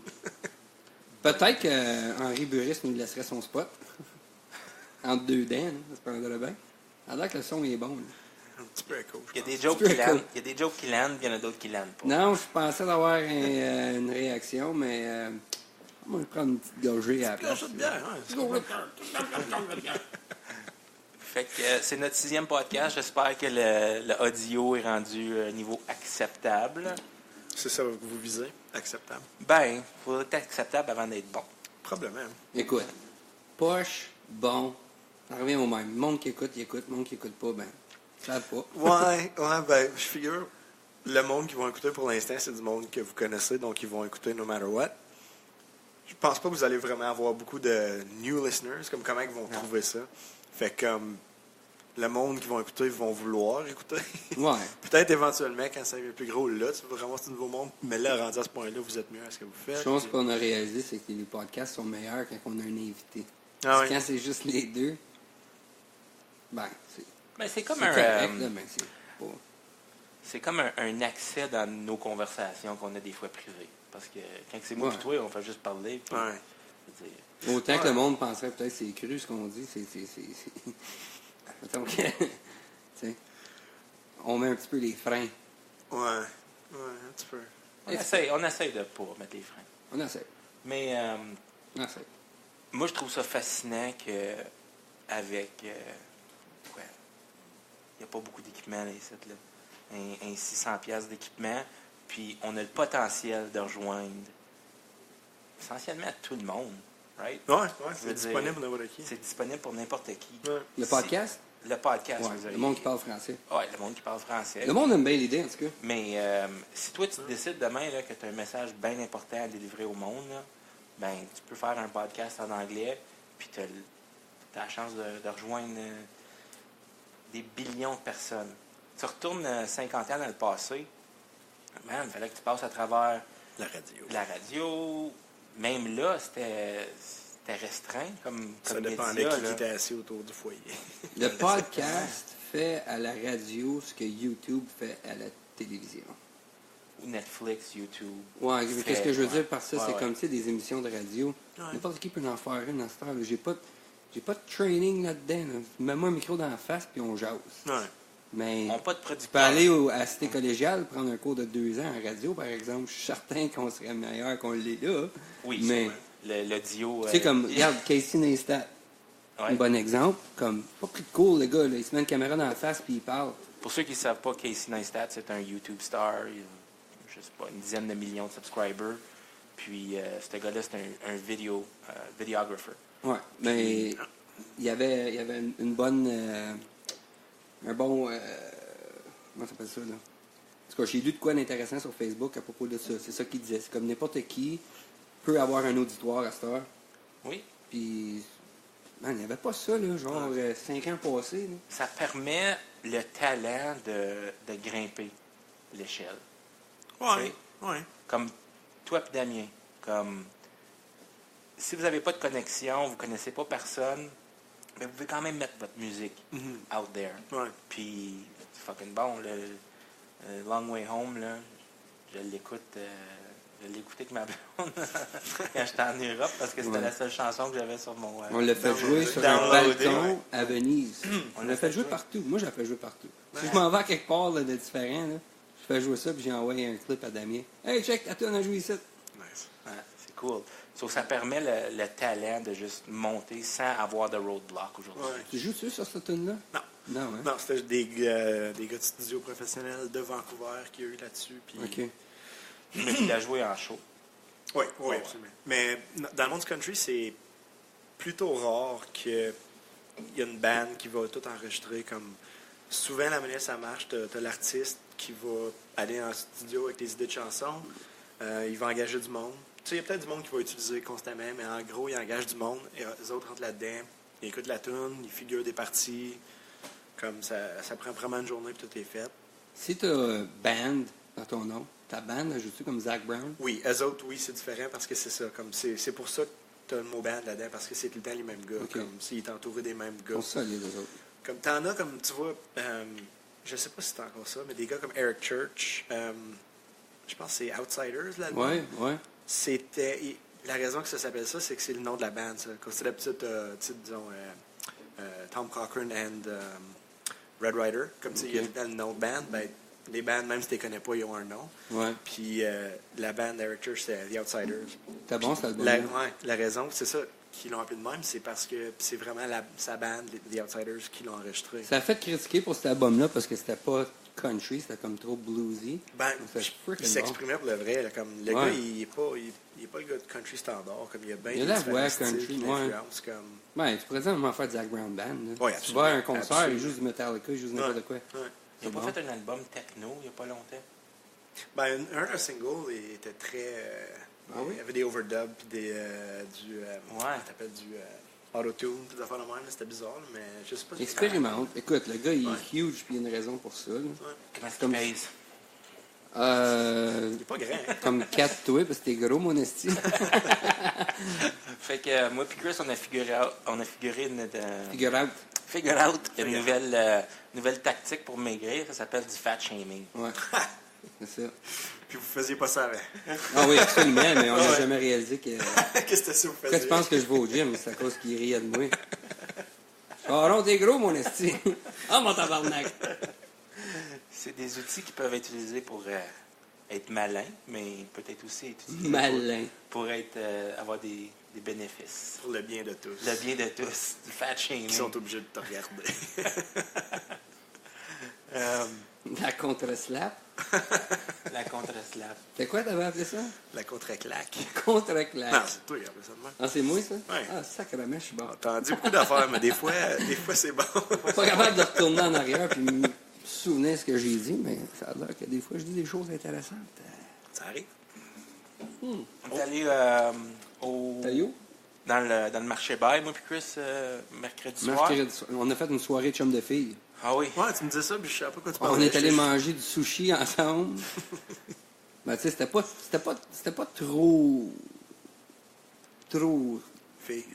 Peut-être qu'Henri Burris nous laisserait son spot. Entre deux dents, là, ça se prendrait bien. Alors que le son est bon. Là. Un petit peu écho, Il y a je des pense. jokes C'est qui très landent, cool. il y a des jokes qui landent, puis il y en a d'autres qui landent pas. Non, je pensais d'avoir une réaction, mais on va prendre une petite gorgée à la place. Gorgée de bière, ouais, c'est cool. Fait que c'est notre 6e podcast. J'espère que le audio est rendu à un niveau acceptable. C'est ça que vous visez? Acceptable. Ben, il faudrait être acceptable avant d'être bon. Probablement. Écoute, poche, bon, ça revient au même. Le monde qui écoute, il écoute. Le monde qui écoute pas, ben, ça pas. Ouais, ben, je figure, le monde qui vont écouter pour l'instant, c'est du monde que vous connaissez, donc ils vont écouter no matter what. Je pense pas que vous allez vraiment avoir beaucoup de new listeners, comme comment ils vont trouver ça. Fait que, comme, le monde qui vont écouter, ils vont vouloir écouter. Ouais. Peut-être éventuellement, quand ça devient plus gros, là, tu vas ramasser du nouveau monde, mais là, rendu à ce point-là, vous êtes mieux à ce que vous La faites. chose qu'on a réalisé, c'est que les podcasts sont meilleurs quand on a un invité. Ah Parce oui. que quand c'est juste les deux, ben, c'est Ben, c'est comme c'est un... correct, là, mais c'est pas... C'est comme un accès dans nos conversations qu'on a des fois privées. Parce que quand c'est moi Ouais. et toi, on fait juste parler. Puis, Ouais. je veux dire, Autant que Ouais. le monde penserait peut-être que c'est cru ce qu'on dit, c'est... Mettons que, tu sais, on met un petit peu les freins. Ouais. Ouais, un petit peu. on essaye de pas mettre les freins. On essaie. Mais On essaie. moi, je trouve ça fascinant que avec... ouais, il n'y a pas beaucoup d'équipement là, ici, là. Un 600$ d'équipement, puis on a le potentiel de rejoindre essentiellement tout le monde, right? Ouais, Je veux c'est dire, disponible n'importe qui. C'est disponible pour n'importe qui. Ouais. Le podcast? Le podcast, Ouais, je veux dire, le monde qui parle français. Ouais, le monde qui parle français. Le monde aime bien l'idée, en tout cas. Mais si toi, tu décides demain là, que tu as un message bien important à délivrer au monde, là, ben, tu peux faire un podcast en anglais, puis tu as la chance de rejoindre des billions de personnes. Tu retournes 50 ans dans le passé, man, il fallait que tu passes à travers La radio. la radio. Même là, c'était restreint comme Ça média, dépendait qui là. était assis autour du foyer. Le podcast fait à la radio ce que YouTube fait à la télévision. Ou Netflix, YouTube. Ouais, Fait, qu'est-ce que je veux ouais. dire par ça? Ouais, C'est ouais. comme, tu sais, des émissions de radio. Ouais. N'importe qui peut en faire une à cette heure. J'ai pas de training là-dedans. Là. Mets-moi un micro dans la face, puis on jase. Ouais. Mais Ils n'ont pas de tu peux producteur. aller à la cité collégiale, prendre un cours de 2 ans en radio, par exemple. Je suis certain qu'on serait meilleur qu'on l'est là. Oui, mais l'audio. tu sais, comme, regarde, Casey Neistat. Ouais. Un bon exemple. Comme, pas pris de cours, le gars. Là. Il se met une caméra dans la face, puis il parle. Pour ceux qui ne savent pas, Casey Neistat, c'est un YouTube star. Il a, je sais pas, une dizaine de millions de subscribers. Puis, ce gars-là, c'est un videographer. Ouais, mais il y avait une bonne. Un bon. Comment ça s'appelle ça, là? En tout cas, j'ai lu de quoi d'intéressant sur Facebook à propos de ça. C'est ça qu'il disait. C'est comme n'importe qui peut avoir un auditoire à cette heure. Oui. Puis, man, il n'y avait pas ça, là, genre 5 ans passés. Là. Ça permet le talent de grimper l'échelle. Ouais. Ouais. Comme toi et Damien. Comme si vous n'avez pas de connexion, vous ne connaissez pas personne, mais vous pouvez quand même mettre votre musique out there. Ouais. Puis c'est fucking bon. Le Long Way Home, là, je l'écoute. Je l'ai écouté avec ma blonde quand j'étais en Europe parce que c'était la seule chanson que j'avais sur mon. On l'a fait jouer sur un downloadé, balcon ouais. à Venise. On l'a fait jouer partout. Moi, je l'ai fait jouer partout. Si je m'en vais à quelque part là, de différent, là, je fais jouer ça, puis j'ai envoyé un clip à Damien. Hey, check, attends, on a joué ici. Nice. Ouais, c'est cool. So, ça permet le talent de juste monter sans avoir de roadblock aujourd'hui. Ouais. Tu joues-tu sur cette tune-là? Non. Non, hein? Non, c'était des gars de studio professionnels de Vancouver qui ont eu là-dessus. Puis... OK. Mais tu l'as joué en show. Oui, Ouais. absolument. Mais dans le monde du country, c'est plutôt rare qu'il y a une band qui va tout enregistrer. Comme souvent, la manière ça marche, tu as l'artiste qui va aller en studio avec des idées de chansons. Il va engager du monde. Tu sais, il y a peut-être du monde qui va utiliser constamment, mais en gros, il engage du monde. Et les autres rentrent là-dedans. Ils écoutent la tune, ils figurent des parties. Comme ça prend vraiment une journée, puis tout est fait. Si tu as band dans ton nom, ta band, elle joue-tu comme Zach Brown? Oui, eux autres, oui, c'est différent parce que c'est ça. Comme c'est pour ça que tu as le mot band là-dedans, parce que c'est tout le temps les mêmes gars. Ok. Comme s'ils est entouré des mêmes Ils gars. sont solides, les autres. Comme t'en as, comme tu vois, je sais pas si c'est encore ça, mais des gars comme Eric Church, je pense que c'est Outsiders là-dedans. Ouais. La raison que ça s'appelle ça, c'est que c'est le nom de la bande. Ça. Comme c'est d'habitude, tu sais, disons, Tom Cochrane and Red Rider. Comme tu sais, il y a dans le nom de band, ben, les bands, même si tu les connais pas, ils ont un nom. Ouais. Puis la bande d'Eric Church, c'est The Outsiders. T'as bon, cet album. La raison, c'est ça, qu'ils l'ont appelé de même, c'est parce que c'est vraiment sa bande, The Outsiders, qui l'ont enregistré. Ça a fait critiquer pour cet album-là parce que c'était pas country, c'était comme trop bluesy. Ben, Donc, c'est freaking il s'exprimait pour le vrai. Là, comme, le Ouais. gars, il est pas le gars de country standard. Comme, il y a bien Il a des la voix différents styles country, qui ouais. l'influencent, comme... bon. Ouais, tu pourrais dire, on va faire du Zach Brown Band. Là. Ouais, tu absolument. vas à un concert, Absolument. il joue du Metallica, il joue du n'importe quoi. Ouais. Il C'est n'a pas bon. fait un album techno il n'y a pas longtemps. Ben, un single il était très... Ah oui? Il y avait des overdubs, puis des, comment t'appelles, du auto-tune, des affaires de même. Là, c'était bizarre, là, mais je sais pas... Expérimente. Écoute, le gars, il Ouais. est huge, puis il y a une raison pour ça. Là. Comment est-ce Comme- qu'il pèse? Il est pas grand, hein? Comme 4 toi, parce que t'es gros, mon esti. Fait que moi et Chris, on a figuré Figure out. une nouvelle tactique pour maigrir. Ça s'appelle du fat shaming. Ouais. C'est ça. Puis vous faisiez pas ça avant. Ah oui, absolument, mais on n'a jamais réalisé que. Qu'est-ce que c'était ça vous Pourquoi faisiez? tu penses que je vais au gym? C'est à cause qu'il riait de moi. Ah non, t'es gros, mon esti. Ah, mon tabarnak. C'est des outils qui peuvent être utilisés pour être malin, mais peut-être aussi être utilisés Malin. pour être, avoir des bénéfices. Pour le bien de tous. Le bien de tous, du fat shaming. Qui sont obligés de te regarder. La contre-slap. La contre-slap. C'est quoi t'avais appelé ça? La contre-claque. Contre-claque. Non, c'est toi qui as appelé ça de même. Ah, c'est moi, ça? Ouais. Ah, sacrément, je suis bon. T'as dit beaucoup d'affaires, mais des fois c'est bon. Pas capable de retourner en arrière puis me souvenir ce que j'ai dit, mais ça a l'air que des fois, je dis des choses intéressantes. Ça arrive. On est allé au... Taillot? Dans le marché bail, moi puis Chris, mercredi soir. On a fait une soirée de chum de filles. Ah oui. Ouais, tu me disais ça, puis je sais pas quoi tu parles. On est allé manger du sushi ensemble. Ben, tu sais, c'était pas trop. Fille.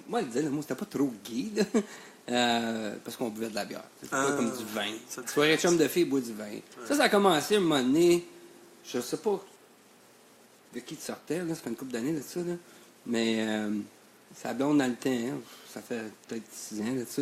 Moi, je disais le mot, c'était pas trop gay, là. Parce qu'on buvait de la bière. C'était pas comme du vin. ça te Soirée de chum de filles, boit du vin. Ça a commencé à un moment donné. Je sais pas de qui tu sortais, là. Ça fait une couple d'années de ça, là. Mais sa blonde dans le temps, hein, ça fait peut-être 6 ans de ça.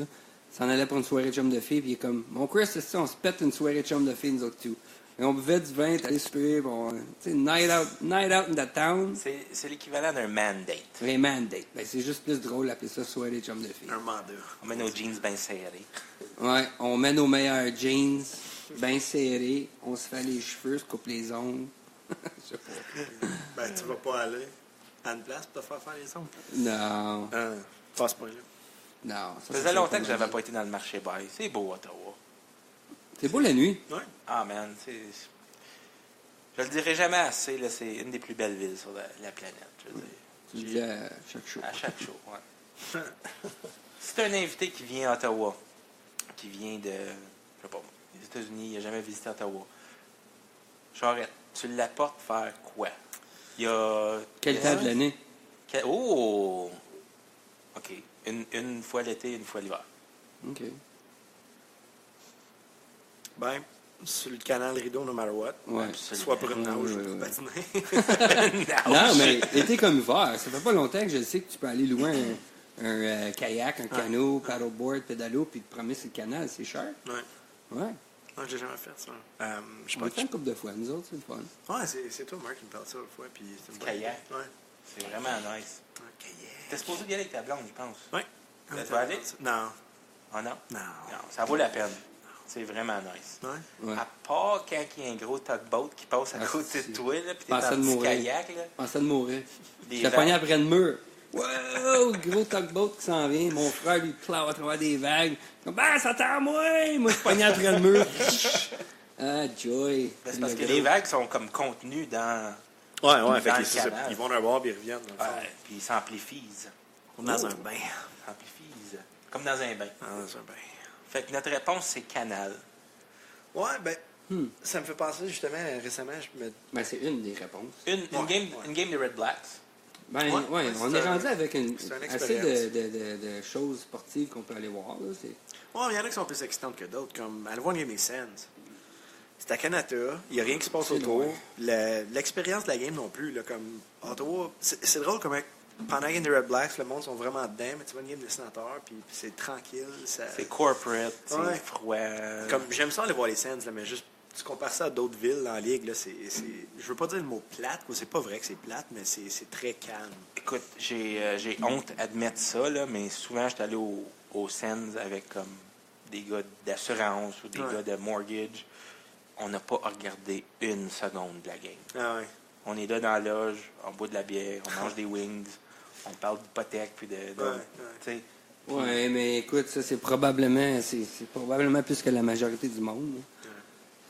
S'en allait pour une soirée de chum de filles, puis il est comme, mon Chris, c'est ça, on se pète une soirée de chum de filles, nous autres, tout. Et on buvait du vin, t'allais super, bon, tu sais, night out in the town. C'est l'équivalent d'un mandate. Un mandate. Ben, c'est juste plus drôle d'appeler ça soirée de chum de filles. Un mandat. On met nos jeans bien serrés. Ouais, on met nos meilleurs jeans, bien serrés, on se fait les cheveux, se coupe les ongles. Je sais pas. Ben, tu vas pas aller à une place pour te faire les ongles. Non, Passe pas là. non. Ça faisait longtemps que j'avais pas été dans le marché bail. C'est beau, Ottawa. C'est beau la nuit. Ouais. Ah, man, je le dirai jamais assez, là, c'est une des plus belles villes sur la planète, je veux dire. Tu le dis à chaque show. À chaque show, ouais. Si t'as un invité qui vient à Ottawa, qui vient de, je sais pas, des États-Unis, il n'a jamais visité Ottawa, j'arrête. Tu l'apportes faire quoi? Il y a... Quelle temps de l'année? Oh! OK. Une fois l'été, une fois l'hiver. OK. Ben, sur le canal Rideau, no matter what. Ouais. Soit pour une nage ou pour ouais. patiner. Non, mais été comme hiver, ça fait pas longtemps que je sais que tu peux aller louer un kayak, un canot, paddleboard, pédalo, puis te promener sur le canal, c'est cher. Ouais. Ouais. Non, j'ai jamais fait ça. Je On l'a fait une couple de fois, nous autres, c'est le fun. Ouais, c'est toi, Marc, qui me parle de ça l'autre fois. Puis c'est une bonne Kayak. idée. Ouais. C'est vraiment nice. Un kayak. T'es supposé y aller avec ta blonde, je pense. Ouais. Tu vas aller? Non. Ah non? Non. Non, ça vaut la peine. C'est vraiment nice. Ouais. Ouais. À part quand il y a un gros tugboat qui passe à Ah, côté si. de toi, là, puis t'es Pensais dans de le petit mourir. kayak, là. Je pensais de mourir. Des J'étais vagues. pogné après le mur. Wow! Gros tugboat qui s'en vient. Mon frère lui clave à travers des vagues. Comme, ben, ça t'en moi! Moi, je suis pogné après le mur. Ah, Joy. Ben, c'est parce que les vagues sont comme contenues dans... Ouais, fait Dans que le c'est ça. canal. Ils vont d'un bord puis ils reviennent. Dans le fond. Ouais, puis ils s'amplifient. On est dans un bain. S'amplifient. Comme dans un bain. Dans un bain. Fait que notre réponse, c'est canal. Ouais, ben, ça me fait penser justement, récemment, je me... Ben, c'est une des réponses. Une Ouais. game de Red Blacks. Ben, Ouais, ouais, on est rendu avec c'est une assez expérience. de choses sportives qu'on peut aller voir. Là. Ouais, il y en a qui sont plus excitantes que d'autres, comme aller voir une game des Sands. C'est à Canada, il n'y a rien qui se passe C'est autour. loin. L'expérience de la game non plus, là, comme Ottawa, c'est drôle comme pendant la game des Red Blacks, le monde sont vraiment dedans, mais tu vois une game des sénateurs, puis c'est tranquille. C'est corporate, c'est Ouais. froid. Comme j'aime ça aller voir les Sands, là, mais juste tu compares ça à d'autres villes en ligue, là, je veux pas dire le mot plate, ou c'est pas vrai que c'est plate, mais c'est très calme. Écoute, j'ai honte d'admettre ça, là, mais souvent, j'étais allé au Sands avec comme des gars d'assurance ou des Ouais. gars de mortgage. On n'a pas regardé une seconde de la game. Ah ouais. On est là dans la loge, on boit de la bière, on mange des wings, on parle d'hypothèque, puis de Ouais. tu sais, Ouais, mais écoute, ça, c'est probablement plus que la majorité du monde. Là.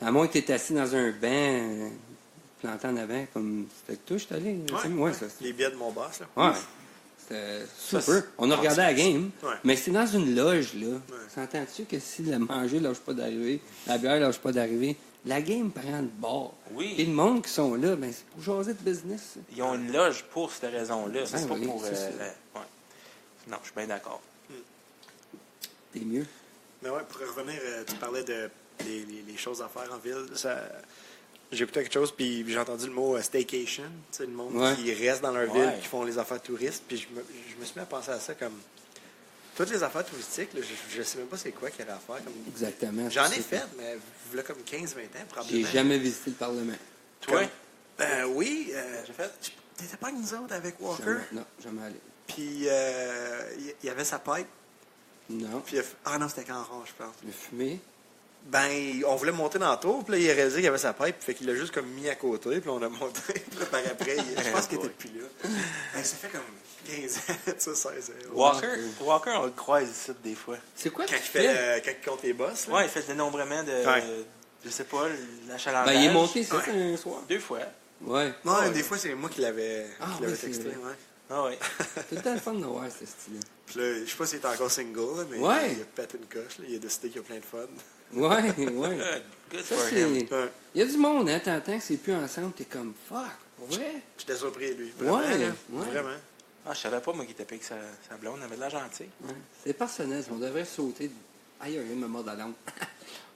À moins que tu es assis dans un banc, planté en avant, comme c'était que toi, je suis allé. Ouais, ça, Les billets de mon boss, là. ouais. C'était Ça, super. On a regardé la game, Ouais. mais c'est dans une loge, là. S'entends-tu que si le manger lâche pas d'arriver, la bière lâche pas d'arriver, la game prend le bord. Oui. Et le monde qui sont là, ben, c'est pour jaser de business. Ça. ils ont une loge pour cette raison-là. C'est Ben pas oui, pour. c'est ça. Ouais. Non, je suis bien d'accord. T'es mieux. Mais ouais, pour revenir, tu parlais de les choses à faire en ville. J'ai écouté quelque chose, puis j'ai entendu le mot staycation. Tu sais, le monde Ouais. qui reste dans leur Ouais. ville, qui font les affaires touristes. Puis je me suis mis à penser à ça comme. Toutes les affaires touristiques, là, je sais même pas c'est quoi qu'il y a à faire. Comme... Exactement. J'en ai C'est fait, ça. mais voilà comme 15-20 ans, J'ai probablement. jamais visité le Parlement. Toi, Oui. j'ai fait. T'étais pas avec nous autres avec Walker? Jamais, non, jamais allé. Puis il y avait sa pipe. Non. Puis non, c'était quand orange, je pense. Le fumer. Ben, on voulait monter dans le tour, puis là, il a réalisé qu'il y avait sa pipe, fait qu'il l'a juste comme mis à côté, puis on a monté. Puis là, par après, je pense qu'il était plus là. Ben, ça fait comme 15 ans, ça, 16 ans. Walker, on le croise ici des fois. C'est quoi Quand tu il fais? fait, quand il compte les boss, là. Ouais, il fait le dénombrement de. Ouais. Je sais pas, l'achalandage. Ben, il est monté, ça, Ouais. un soir. 2 fois. Ouais. Non, Ouais. des fois, c'est moi qui l'avais oui, c'est texté, vrai. ouais. Ah ouais. C'est tout le temps le fun de voir ce style. Puis là, je sais pas s'il est encore single, là, mais Ouais. il a pété une coche, là. Il a décidé qu'il y a plein de fun. Ouais, ouais. Good. Good Ça, for c'est... him. Ouais. Il y a du monde, hein, t'entends que c'est plus ensemble, t'es comme, fuck, ouais. J'étais surpris, lui. Ouais, Vraiment, là. ouais. Vraiment. Ah, je savais pas, moi, qu'il était payé que sa blonde. Elle avait de l'argent, tu sais. Ouais. C'est personnel, on devrait sauter... Aïe, il me mord de la langue.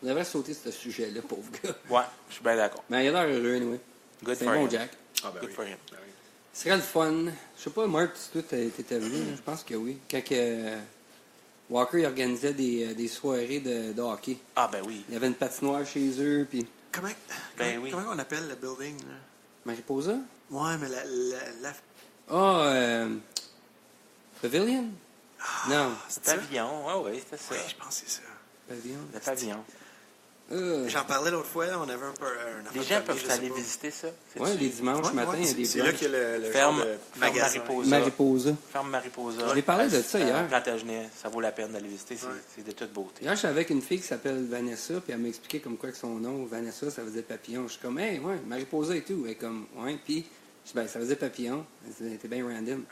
On devrait sauter ce sujet-là, pauvre gars. Ouais, je suis bien d'accord. Mais il a l'air heureux, anyway. Good C'est for un bon him. Jack. Ah, ben Good oui. for him. Ben oui. Ce serait le fun. Je sais pas, Marc, si toi t'étais venu, là, je pense que oui. Quand que, Walker il organisait des soirées de hockey. Ah, ben oui. Il y avait une patinoire chez eux, puis Comment, Ben oui. comment on appelle le building, là? Mariposa. Ouais, mais la... Ah, Pavilion? Non, Le c'est ça? pavillon, ouais, c'était ça. Ouais, je pense que c'est ça. Pavillon. Le pavillon. J'en parlais l'autre fois, là, on avait un peu un Les gens peuvent aller visiter ça. Ouais, les dimanches Ouais, matin, ouais, il y a des c'est là brunchs. qu'il y a le Ferme- genre de ferme magasin. Mariposa. Mariposa. Ferme Mariposa. Je l'ai parlé de ça hier. Plantagenet, ça vaut la peine d'aller visiter, c'est de toute beauté. Hier, je suis avec une fille qui s'appelle Vanessa, puis elle m'a expliqué comme quoi que son nom, Vanessa, ça faisait papillon. Je suis comme, hey, ouais, Mariposa et tout. Elle est comme, ouais, puis, je dis, ben, ça faisait papillon. Elle dit, t'es bien random.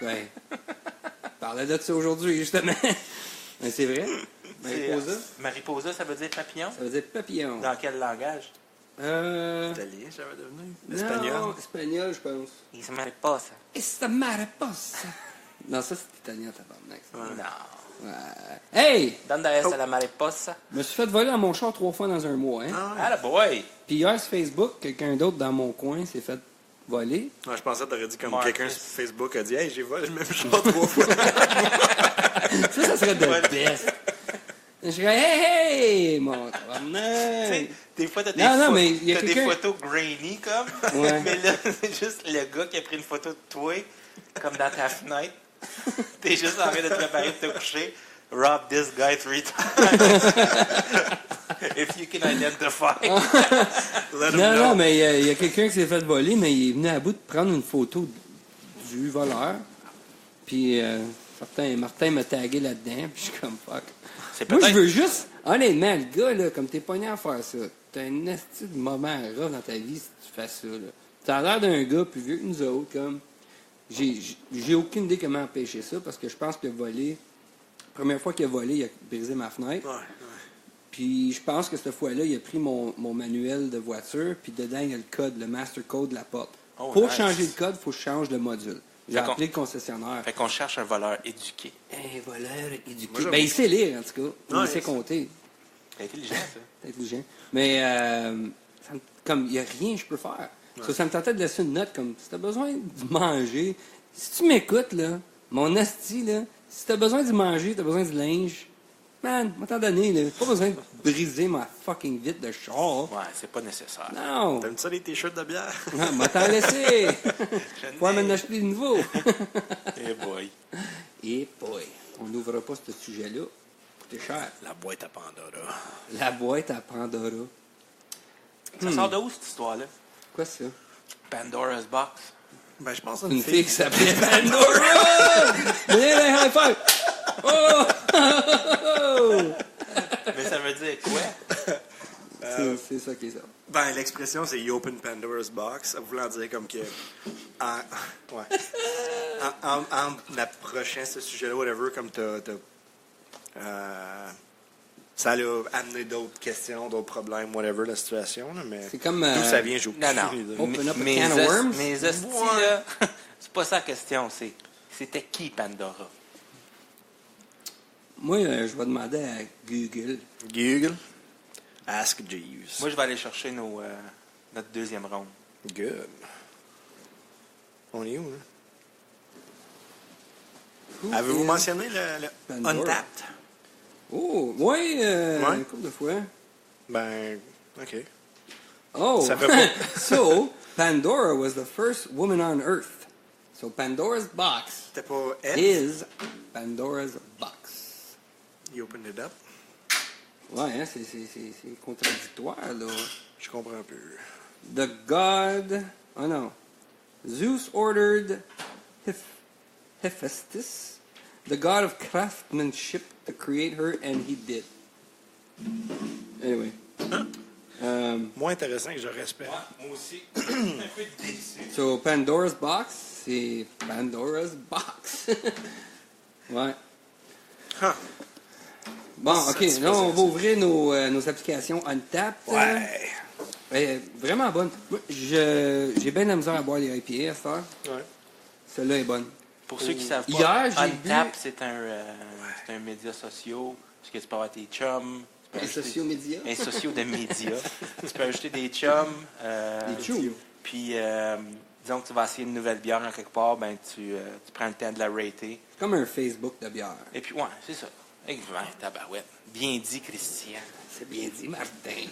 Je dis, ben, je parlais de ça aujourd'hui, justement. Ben, c'est vrai. Mariposa, Mariposa, ça veut dire papillon? ça faisait papillon. Dans quel langage? Italien, j'avais devenu. Espagnol. Non, espagnol, je pense. Il se mariposa. Esta mariposa. Non, ça, c'est italien, tabarnak. Non. Ouais. Hey! Donde est la mariposa? Je me suis fait voler dans mon char 3 fois dans un mois, hein. Ah, Ah, la boy! Puis hier, sur Facebook, quelqu'un d'autre dans mon coin s'est fait voler. ouais, je pensais que t'aurais dit comme Marcus. quelqu'un sur Facebook a dit « Hey, j'ai volé le même genre 3 fois. » Ça serait de best. Je dirais, hey, mon Tu sais, tabarnak! des fois, t'as des, Non, mais il y a t'as des quelqu'un- photos grainy, comme. Ouais. Mais là, c'est juste le gars qui a pris une photo de toi, comme dans ta fenêtre. T'es juste en train de te préparer de te coucher. Rob this guy 3 times. If you can identify. Let him Non, know. non, mais il y a quelqu'un qui s'est fait voler, mais il est venu à bout de prendre une photo du voleur. Puis, Martin m'a tagué là-dedans, puis je suis comme fuck. C'est Moi, je peut-être. veux juste, honnêtement, le gars, là, comme t'es pogné à faire ça, t'as un esti de moment rough dans ta vie si tu fais ça, là. T'as l'air d'un gars plus vieux que nous autres, comme. J'ai aucune idée comment empêcher ça, parce que je pense que voler, la première fois qu'il a volé, il a brisé ma fenêtre. Ouais, ouais. Puis je pense que cette fois-là, il a pris mon manuel de voiture, puis dedans, il y a le code, le master code de la porte. Oh, Pour nice. changer le code, il faut que je change le module. J'ai Fait qu'on- appelé le concessionnaire. Fait qu'on cherche un voleur éduqué. Un voleur éduqué. Moi, j'avoue. Ben, il sait lire, en tout cas. Il Ouais, sait c'est- compter. C'est intelligent, ça. C'est intelligent. Mais, comme, il n'y a rien que je peux faire. Ça me tentait de laisser une note comme, si tu as besoin de manger, si tu m'écoutes, là, mon asti, là, si tu as besoin de manger, tu as besoin de linge, man, m'a t'en donné, là. Pas besoin de briser ma fucking vitre de char. Ouais, c'est pas nécessaire. Non. T'aimes ça les t-shirts de bière? Non, m'a t'en laissé. Je Faut n'ai- m'en acheter de nouveau. Eh boy. Et boy, on n'ouvrira pas ce sujet-là. Coûtait cher. La boîte à Pandora. La boîte à Pandora. Ça sort de où, cette histoire-là? Quoi ça? Pandora's Box. Ben, je pense à Une fille qui s'appelait Pandora! Venez, les high five! Oh! Mais ça veut dire quoi? C'est ça qui est ça. Ben, l'expression, c'est You open Pandora's box, voulant dire comme que. Ouais. En approchant ce sujet-là, whatever, comme ça l'a amené d'autres questions, d'autres problèmes, whatever, la situation, là, mais. C'est comme, D'où ça vient, j'ai Non, non. aucune idée. Open up a Mes can of worms? mes hosties, Ouais. là, c'est pas ça la question, c'était qui Pandora? Moi, je vais demander à Google. Google. Ask Jeeves. Moi, je vais aller chercher notre deuxième ronde. Good. On est où, là? Who Avez-vous is- mentionné le Pandora. Untapped? Oh, oui, Ouais. une couple de fois. Ben, OK. Oh, Ça fait pas- so, Pandora was the first woman on Earth. So, Pandora's box C'était pas elle? is Pandora's box. You opened it up? Ouais, hein, c'est contradictoire, là. Je comprends un peu. The god... Oh non. Zeus ordered Hephaestus, the god of craftsmanship, to create her, and he did. Anyway. Moins intéressant que je respecte. Ouais, moi aussi. Un peu déçu. So, Pandora's Box, c'est Pandora's Box. Ouais. Huh. Bon, OK. Là, on va ouvrir nos applications Untapped. Ouais. Vraiment bonne. Moi, j'ai bien de la misère à boire des IPA à cette heure. Ouais. Celle-là est bonne. Pour ceux qui savent pas, Hier, j'ai Untap, bu- c'est un média social. Parce que tu peux avoir tes chums. tu peux Les ajouter- sociaux médias. Un socio de médias. Tu peux ajouter des chums. Des chums. Puis, disons que tu vas essayer une nouvelle bière en quelque part, ben tu prends le temps de la rater. C'est comme un Facebook de bière. Et puis, ouais, c'est ça. Exactement, tabarouette. Bien dit, Christian. C'est bien dit, Martin.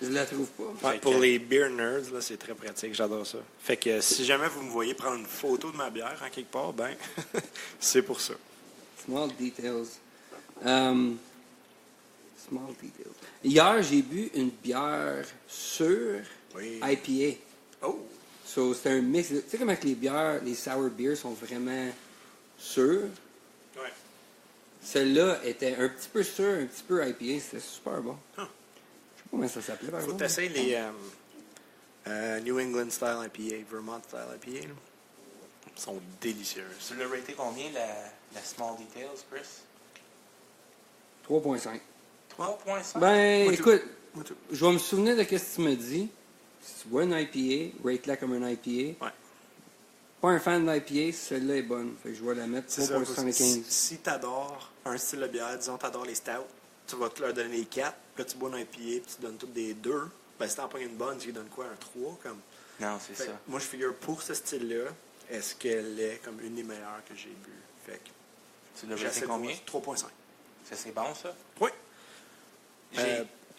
Je la trouve pas. Ouais, pour les beer nerds, là, c'est très pratique. J'adore ça. Fait que si jamais vous me voyez prendre une photo de ma bière en quelque part, ben, c'est pour ça. Small details. Small details. Hier, j'ai bu une bière sûre Oui. IPA. Oh! So, c'est un mix. Tu sais comment que les bières, les sour beers sont vraiment sûres? Ouais. Celle-là était un petit peu sûre, un petit peu IPA. C'était super bon. Huh. Je sais pas comment ça s'appelait, par Faut exemple. t'essayer les New England style IPA, Vermont style IPA. Là. Ils sont délicieuses. Tu l'as raté combien, la Small Details, Chris? 3.5. 3.5? Ben, Moi, tout. écoute, Moi, tout. je vais me souvenir de ce que tu me dis. Si tu vois une IPA, rate-la comme un IPA. Ouais. Pas un fan de l'IPA, celle-là est bonne. Fait que je vais la mettre C'est ça. 3.75. Si t'adores un style de bière, disons t'adores les stouts, tu vas te leur donner les 4, puis là tu bois un IPA, puis tu donnes toutes des 2. Ben, si t'en prends une bonne, tu lui donnes quoi, un 3 comme. Non, c'est Fait que ça. moi, je figure pour ce style-là, est-ce qu'elle est comme une des meilleures que j'ai bu? Fait que Tu l'as j'essaie raté de voir. combien? 3.5. Ça, c'est bon, ça? Oui.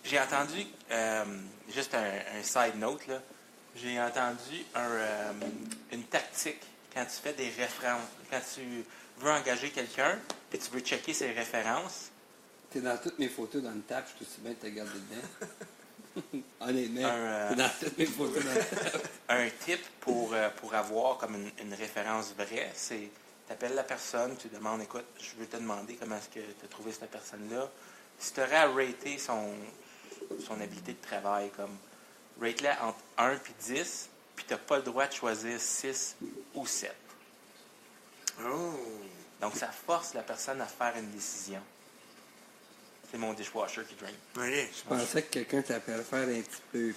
J'ai entendu, juste un side note, là, j'ai entendu une tactique quand tu fais des références, quand tu veux engager quelqu'un et tu veux checker ses références. T'es dans toutes mes photos dans le tap, je suis aussi bien de te garder dedans. Honnêtement, Un, t'es dans toutes mes photos dans le tap. Un tip pour avoir comme une référence vraie, c'est tu appelles la personne, tu demandes, écoute, je veux te demander comment est-ce que tu as trouvé cette personne-là. Si tu aurais à rater son habileté de travail, comme rate-la entre 1 et 10, puis tu n'as pas le droit de choisir 6 ou 7. Oh. Donc, ça force la personne à faire une décision. C'est mon dishwasher qui drink. OK. Je pensais que quelqu'un t'appelait faire un petit peu.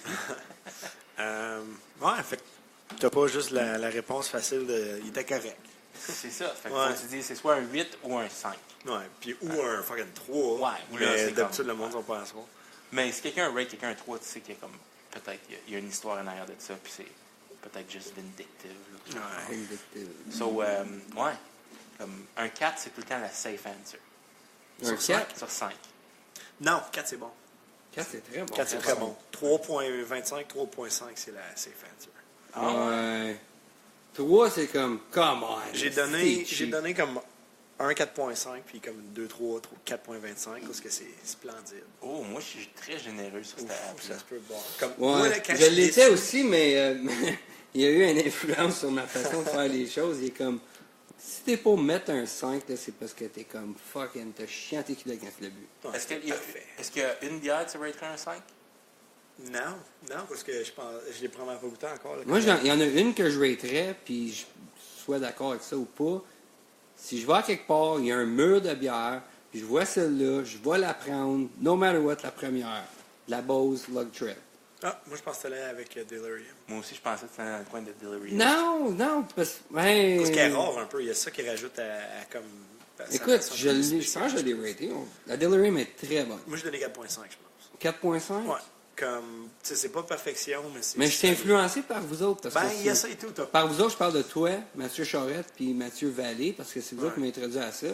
Ouais, fait que t'as pas juste la réponse facile de. Il était correct. C'est ça. Fait que Ouais. faut que tu dis, c'est soit un 8 ou un 5. Ouais, puis ou un fucking 3. Ouais, ou là, mais c'est d'habitude, comme- le monde sont pas à soi. Mais si quelqu'un rate quelqu'un un 3, tu sais qu'il y a comme. Peut-être il y a une histoire en arrière de ça, puis c'est peut-être juste vindictive. là. Ouais. So, ouais. Comme un 4, c'est tout le temps la safe answer. Un Sur 4? Sur 5. Non, 4 c'est bon. 4, c'est très bon. 4 c'est très bon. 3.25, 3.5 c'est la safe answer. Ouais. 3, c'est comme, come on. J'ai c'est donné cheap. comme un 4.5 puis comme 2, 3, 4.25 parce que c'est splendide. Oh, moi, je suis très généreux sur cette Ouf, app-là. ça se peut boire. Comme, Ouais, moi, là, quand je suis l'étais déçu- aussi, mais il y a eu une influence sur ma façon de faire les choses. Il est comme, si t'es pour mettre un 5, là, c'est parce que t'es comme, fucking, t'as chiant tes culottes quand tu l'as bu. Ouais, Est-ce qu'il y a, parfait. est-ce qu'il y a une bière, tu raterais un 5? Non, parce que je l'ai probablement pas goûté encore. Là, Moi, quand il y en a une que je raterais, puis je sois d'accord avec ça ou pas. Si je vais à quelque part, il y a un mur de bière, puis je vois celle-là, je vais la prendre, no matter what, la première. La Bose Lug Trail. Ah, moi je pense que c'était là avec Delirium. Moi aussi, je pensais que c'était dans le coin de Delivery. Non, parce ben, Parce qu'elle est rare un peu, il y a ça qui rajoute à comme. à sa écoute, façon je de- pense que je l'ai raté. La Delirium est très bonne. Moi je donnais 4.5, je pense. 4.5? Ouais. Comme, tu sais, c'est pas perfection, mais c'est. Mais je suis influencé par vous autres. Parce Ben, que il y a c'est- ça et tout. T'as Par vous autres, je parle de toi, Mathieu Charette, puis Mathieu Vallée, parce que c'est vous autres qui Ouais. m'avez introduit à ça.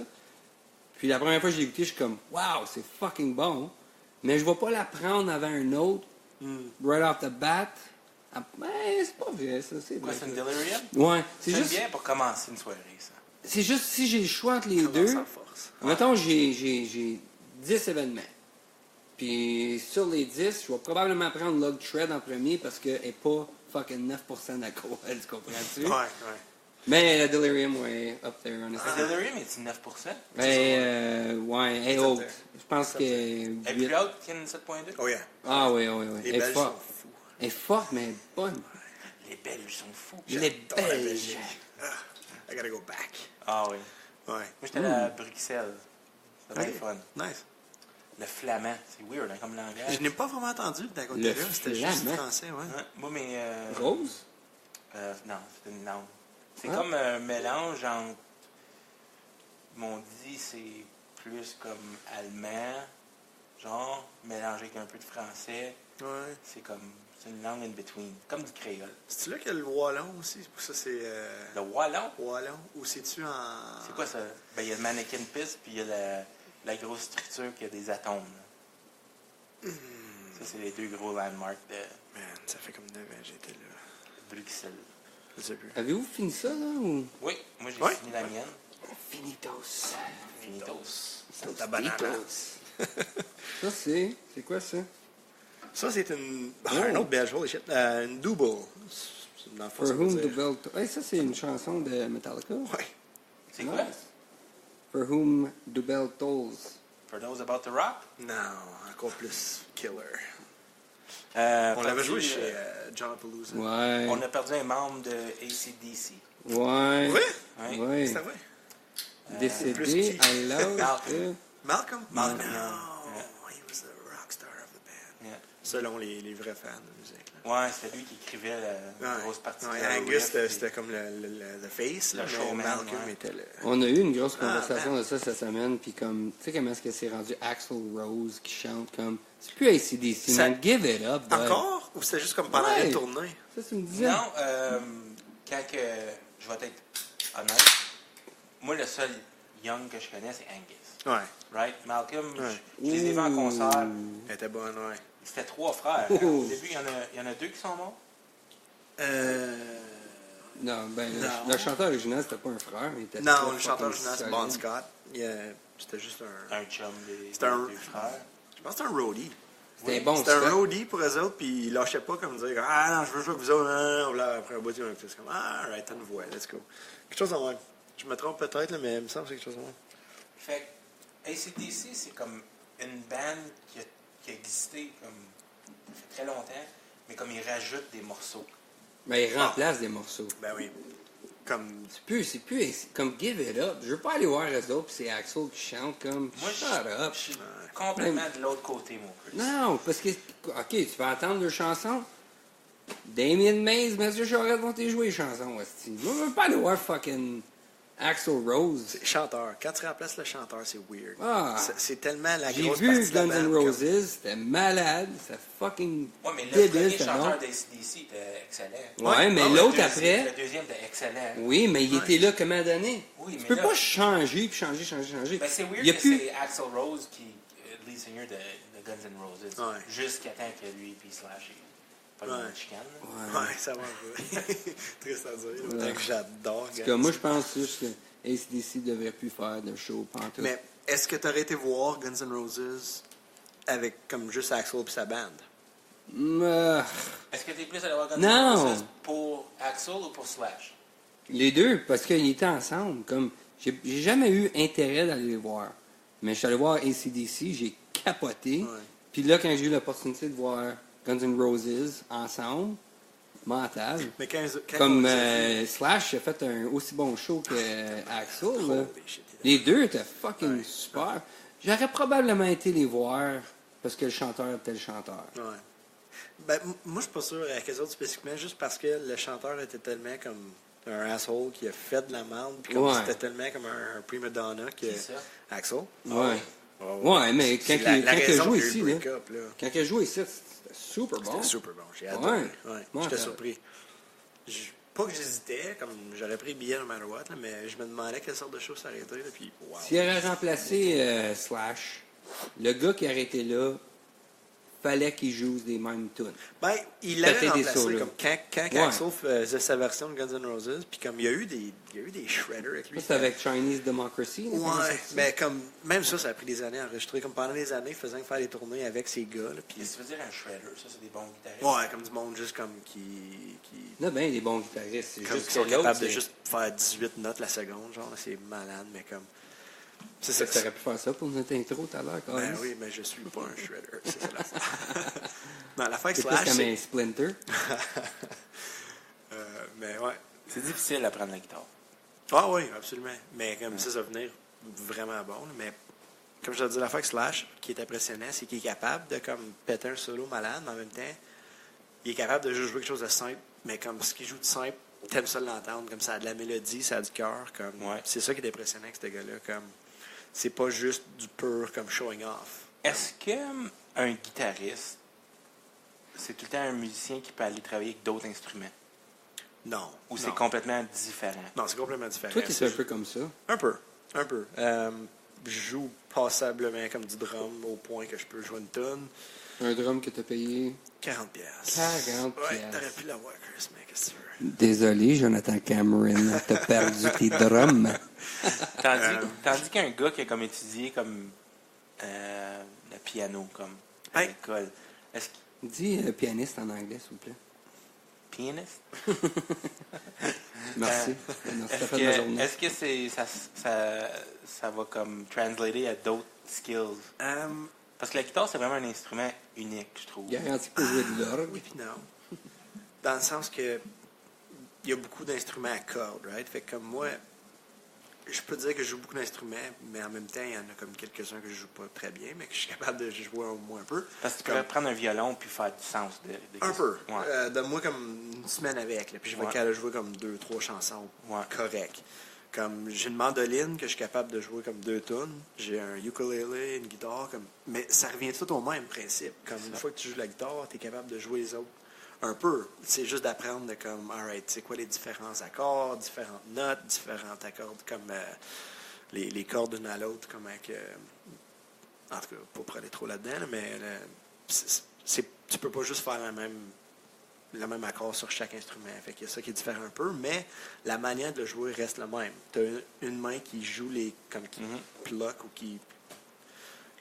Puis la première fois que je l'ai écouté, je suis comme, wow, c'est fucking bon. Mais je ne vais pas la prendre avant un autre, right off the bat. Ah, ben, c'est pas vrai, ça. C'est Quoi, vrai, c'est une ça. Delirium? Ouais, c'est C'est juste, bien pour commencer une soirée, ça. c'est juste si j'ai le choix entre les deux. sans force. Mettons, j'ai 10 événements. Puis sur les 10, je vais probablement prendre Log Shred en premier parce qu'elle n'est pas fucking 9% d'alcool, tu comprends-tu? Ouais. Mais la Delirium, ouais, up there, honestly. Le Delirium est-tu 9%? Ouais, elle est haute. Je pense que. Elle est plus haute qu'une 7.2? Oh yeah. Ah oui. Les Elle est Belges sont forte. fous. Elle est forte, mais elle est bonne. Les Belges sont fous. Les J'adore la Belges. Belgique. I gotta go back. Ah oui. Ouais. Moi, j'étais allé à Bruxelles. C'était bien Ok. fun. Nice. Le flamand, c'est weird hein, comme langage. Je n'ai pas vraiment entendu d'un côté Le là. C'était juste flamand. français, ouais. Ouais, moi, mais. Rose? Non, c'est une langue. C'est Ah. comme un mélange entre. Ils m'ont dit c'est plus comme allemand, genre, mélangé avec un peu de français. Ouais. C'est comme. C'est une langue in between. Comme du créole. C'est-tu là qu'il y a le wallon aussi? Pour ça, c'est. Le wallon, Wallon? Ou c'est-tu en. c'est quoi ça? Ben, il y a le mannequin piste, puis il y a la grosse structure qui a des atomes. là. Ça, c'est les deux gros landmarks de Man, ça fait comme 9 ans que j'étais là. Bruxelles. Je sais plus. Avez-vous fini ça, là? Ou... Oui, moi j'ai Ouais. fini la mienne. Finitos. Finitos. C'est ta banane. Ça, c'est. C'est quoi ça? Ça, c'est une. Oh. Un autre belge, holy shit. Une double. Dans le fond, For ça veut Whom dire- the Bell Tolls. Hey, ça, c'est une chanson de Metallica. Ouais. C'est quoi? For Whom the Bell Tolls. For those about to rock? Non, encore plus killer. On Perdu, l'avait joué chez John Palooza. Ouais. On a perdu un membre de AC/DC. Ouais. Oui? Ouais. Ouais. C'est vrai? plus Décédé qui? à l'âge Malcolm. de... Malcolm? Malcolm, No. yeah. He was the rock star of the band. Yeah. Selon les vrais fans de musique. Là. Ouais, c'était lui qui écrivait la grosse partie Ouais, de la Angus, riff, c'était puis- comme le face. Le Là, mais showman, Malcolm ouais. était le... On a eu une grosse conversation man. de ça cette semaine, puis comme, tu sais comment est-ce que c'est rendu Axl Rose qui chante comme, c'est plus AC/DC, Ça- man, give it up, bud. Encore? Ou c'était juste comme pendant Ouais. une tournée? Ça, tu me disais. Non, quand que, je vais être honnête, moi, le seul Young que je connais, c'est Angus. Ouais. Right? Malcolm, Ouais. je les ai vus en concert. Elle était bonne, ouais. C'était 3 frères. Oh. Au début, il y en a 2 qui sont morts. Non, ben, Non. le chanteur original, c'était pas un frère, mais il était Non, très le chanteur fucking original, c'est solide. Bon Scott. C'était juste un... Un chum des C'était un- 2 frères. Je pense que c'était un roadie. C'était Oui, bon, C'était un ça. roadie pour eux autres, puis ils lâchaient pas comme dire ah non, je veux jouer avec vous autres. Non, là, après un bout, ils ont fait comme ah, alright, t'as une voix, let's go. Quelque chose en même. Je me trompe peut-être, là, mais il me semble que c'est quelque chose en même. Fait que AC/DC, c'est comme une band qui a existé comme ça fait très longtemps, mais comme ils rajoutent des morceaux. Mais il remplace des morceaux. Ben oui. Comme. C'est plus, comme give it up. Je veux pas aller voir les autres, puis c'est Axel qui chante comme, Moi, shut up. je suis complètement de l'autre côté, mon Chris. Non, parce que, ok, tu vas entendre deux chansons. Damien Mays, Mathieu Charette vont te jouer les chansons, hostie. Moi, je veux pas aller voir fucking Axl Rose. C'est chanteur. Quand tu remplaces le chanteur, c'est weird. Ah. C'est tellement la J'ai grosse vu partie de la Guns N' bande, comme- Roses, c'était malade, c'était fucking Ouais, mais le débile, premier c'était chanteur bon. d'ACDC était excellent. Ouais, mais Ah ouais, l'autre Le après, deuxième était excellent. oui, mais il Ouais. était là comment donné. Oui, Tu mais peux là- pas changer, puis changer. Ben, c'est weird Il y a que plus... c'est Axl Rose qui est le lead singer de Guns N' Roses. Ouais. Jusqu'à temps que lui et Slash pas Ouais. de chicane. là. Ouais, ça va un peu. Triste à dire. Autant Ouais. que j'adore. En tout cas, moi, je pense juste que AC/DC devrait plus faire de show pantoute. Mais est-ce que tu aurais été voir Guns N' Roses avec comme juste Axl et sa bande? Est-ce que t'es plus allé voir Guns Non. N' Roses pour Axl ou pour Slash? Les deux, parce qu'ils étaient ensemble. Comme, j'ai jamais eu intérêt d'aller les voir. Mais je suis allé voir AC/DC, j'ai capoté. Ouais. Puis là, quand j'ai eu l'opportunité de voir Guns N' Roses ensemble, mental. Mais quand Comme on dit- Slash a fait un aussi bon show que Axl. là. Holy shit, Les deux étaient fucking Ouais. super. J'aurais probablement été les voir parce que le chanteur était le chanteur. Ouais. Ben, moi, je suis pas sûr avec les autres spécifiquement, juste parce que le chanteur était tellement comme un asshole qui a fait de la merde, puis comme Ouais. c'était tellement comme un prima donna que. Qui ça? Axel. Ouais. Oh, Ouais, mais quand C'est il la quand il a raison joué qu'il y a eu ici, le là, break-up, là. quand il a joué ici, c'était super bon. C'était super bon. J'ai adoré. Ouais. Ouais. Moi, J'étais ça- surpris. Pas que j'hésitais, comme j'aurais pris le billet no matter what, là, mais je me demandais quelle sorte de choses s'arrêter, là, puis wow. S'il aurait remplacé Slash, le gars qui aurait été là, fallait qu'ils jouent des mêmes tunes. Ben, il l'avait Péter des remplacé solos. comme quand Ouais. Axl faisait sa version de Guns N' Roses, puis comme il y a eu des shredders avec lui. Ça, c'est avec Chinese Democracy. là, comment ça Ouais, se dit? mais comme même ça a pris des années à enregistrer. Comme pendant des années, faisant faire des tournées avec ces gars. Là, puis Qu'est-ce que tu veux dire un shredder? Ça, c'est des bons guitaristes. ouais, comme du monde juste comme qui Il y a bien des bons guitaristes. C'est comme juste qui sont que l'autre, capables de c'est- juste faire 18 notes la seconde, genre c'est malade, mais comme c'est Ça, ça. tu aurais pu faire ça pour notre intro tout à l'heure, quand Ben même. oui, mais je suis pas un shredder, c'est ça l'affaire. Non, l'affaire avec C'est plus Slash, comme c'est... un Splinter. mais ouais. C'est difficile à prendre la guitare. Ah oui, absolument. Mais comme ça va venir vraiment bon. Là. Mais comme je te dis, l'affaire avec Slash, qui est impressionnant, c'est qu'il est capable de comme péter un solo malade, mais en même temps, il est capable de juste jouer quelque chose de simple, mais comme ce qu'il joue de simple, t'aimes ça l'entendre, comme ça a de la mélodie, ça a du cœur. Comme Ouais. c'est ça qui est impressionnant avec ce gars-là. Comme c'est pas juste du pur comme showing off. Est-ce qu'un guitariste, c'est tout le temps un musicien qui peut aller travailler avec d'autres instruments? Non. Ou non. c'est complètement différent? Non, c'est complètement différent. Toi, tu es C'est un peu comme ça. Un peu. Je joue passablement comme du drum au point que je peux jouer une tonne. Un drum que tu as payé. 40 piastres. 40 Ouais, piastres. t'aurais pu l'avoir, Chris, mais qu'est-ce que tu veux? Désolé, Jonathan Cameron, t'as perdu tes drums. Tandis qu'un gars qui a comme étudié comme le piano, comme à Hey. l'école, est-ce qu'il Dis pianiste en anglais, s'il vous plaît. pianiste? Merci. Merci, Est-ce t'as fait ma que, journée. est-ce que ça va comme translater à d'autres skills? Parce que la guitare, c'est vraiment un instrument unique, je trouve. Garanti pour jouer de l'orgue. Oui puis non. Dans le sens que il y a beaucoup d'instruments à cordes, right? Fait que comme moi, je peux dire que je joue beaucoup d'instruments, mais en même temps, il y en a comme quelques-uns que je joue pas très bien, mais que je suis capable de jouer au moins un peu. Parce que tu Comme- pourrais prendre un violon puis faire du sens de Un peu. Ouais. Donne-moi comme une semaine avec, là, puis je vais Ouais. être capable de jouer comme 2-3 chansons Ouais. correctes. Comme j'ai une mandoline que je suis capable de jouer comme 2 tunes, j'ai un ukulélé, une guitare, comme mais ça revient tout au même principe. Comme une fois que tu joues la guitare, tu es capable de jouer les autres un peu. C'est juste d'apprendre de comme alright, c'est quoi les différents accords, différentes notes, différents accords comme les cordes d'une à l'autre, comme avec en tout cas, pas aller trop là-dedans, là, mais tu peux pas juste faire le même accord sur chaque instrument. Fait qu'il y a ça qui est différent un peu, mais la manière de le jouer reste la même. Tu as une main qui joue comme qui bloque ou qui.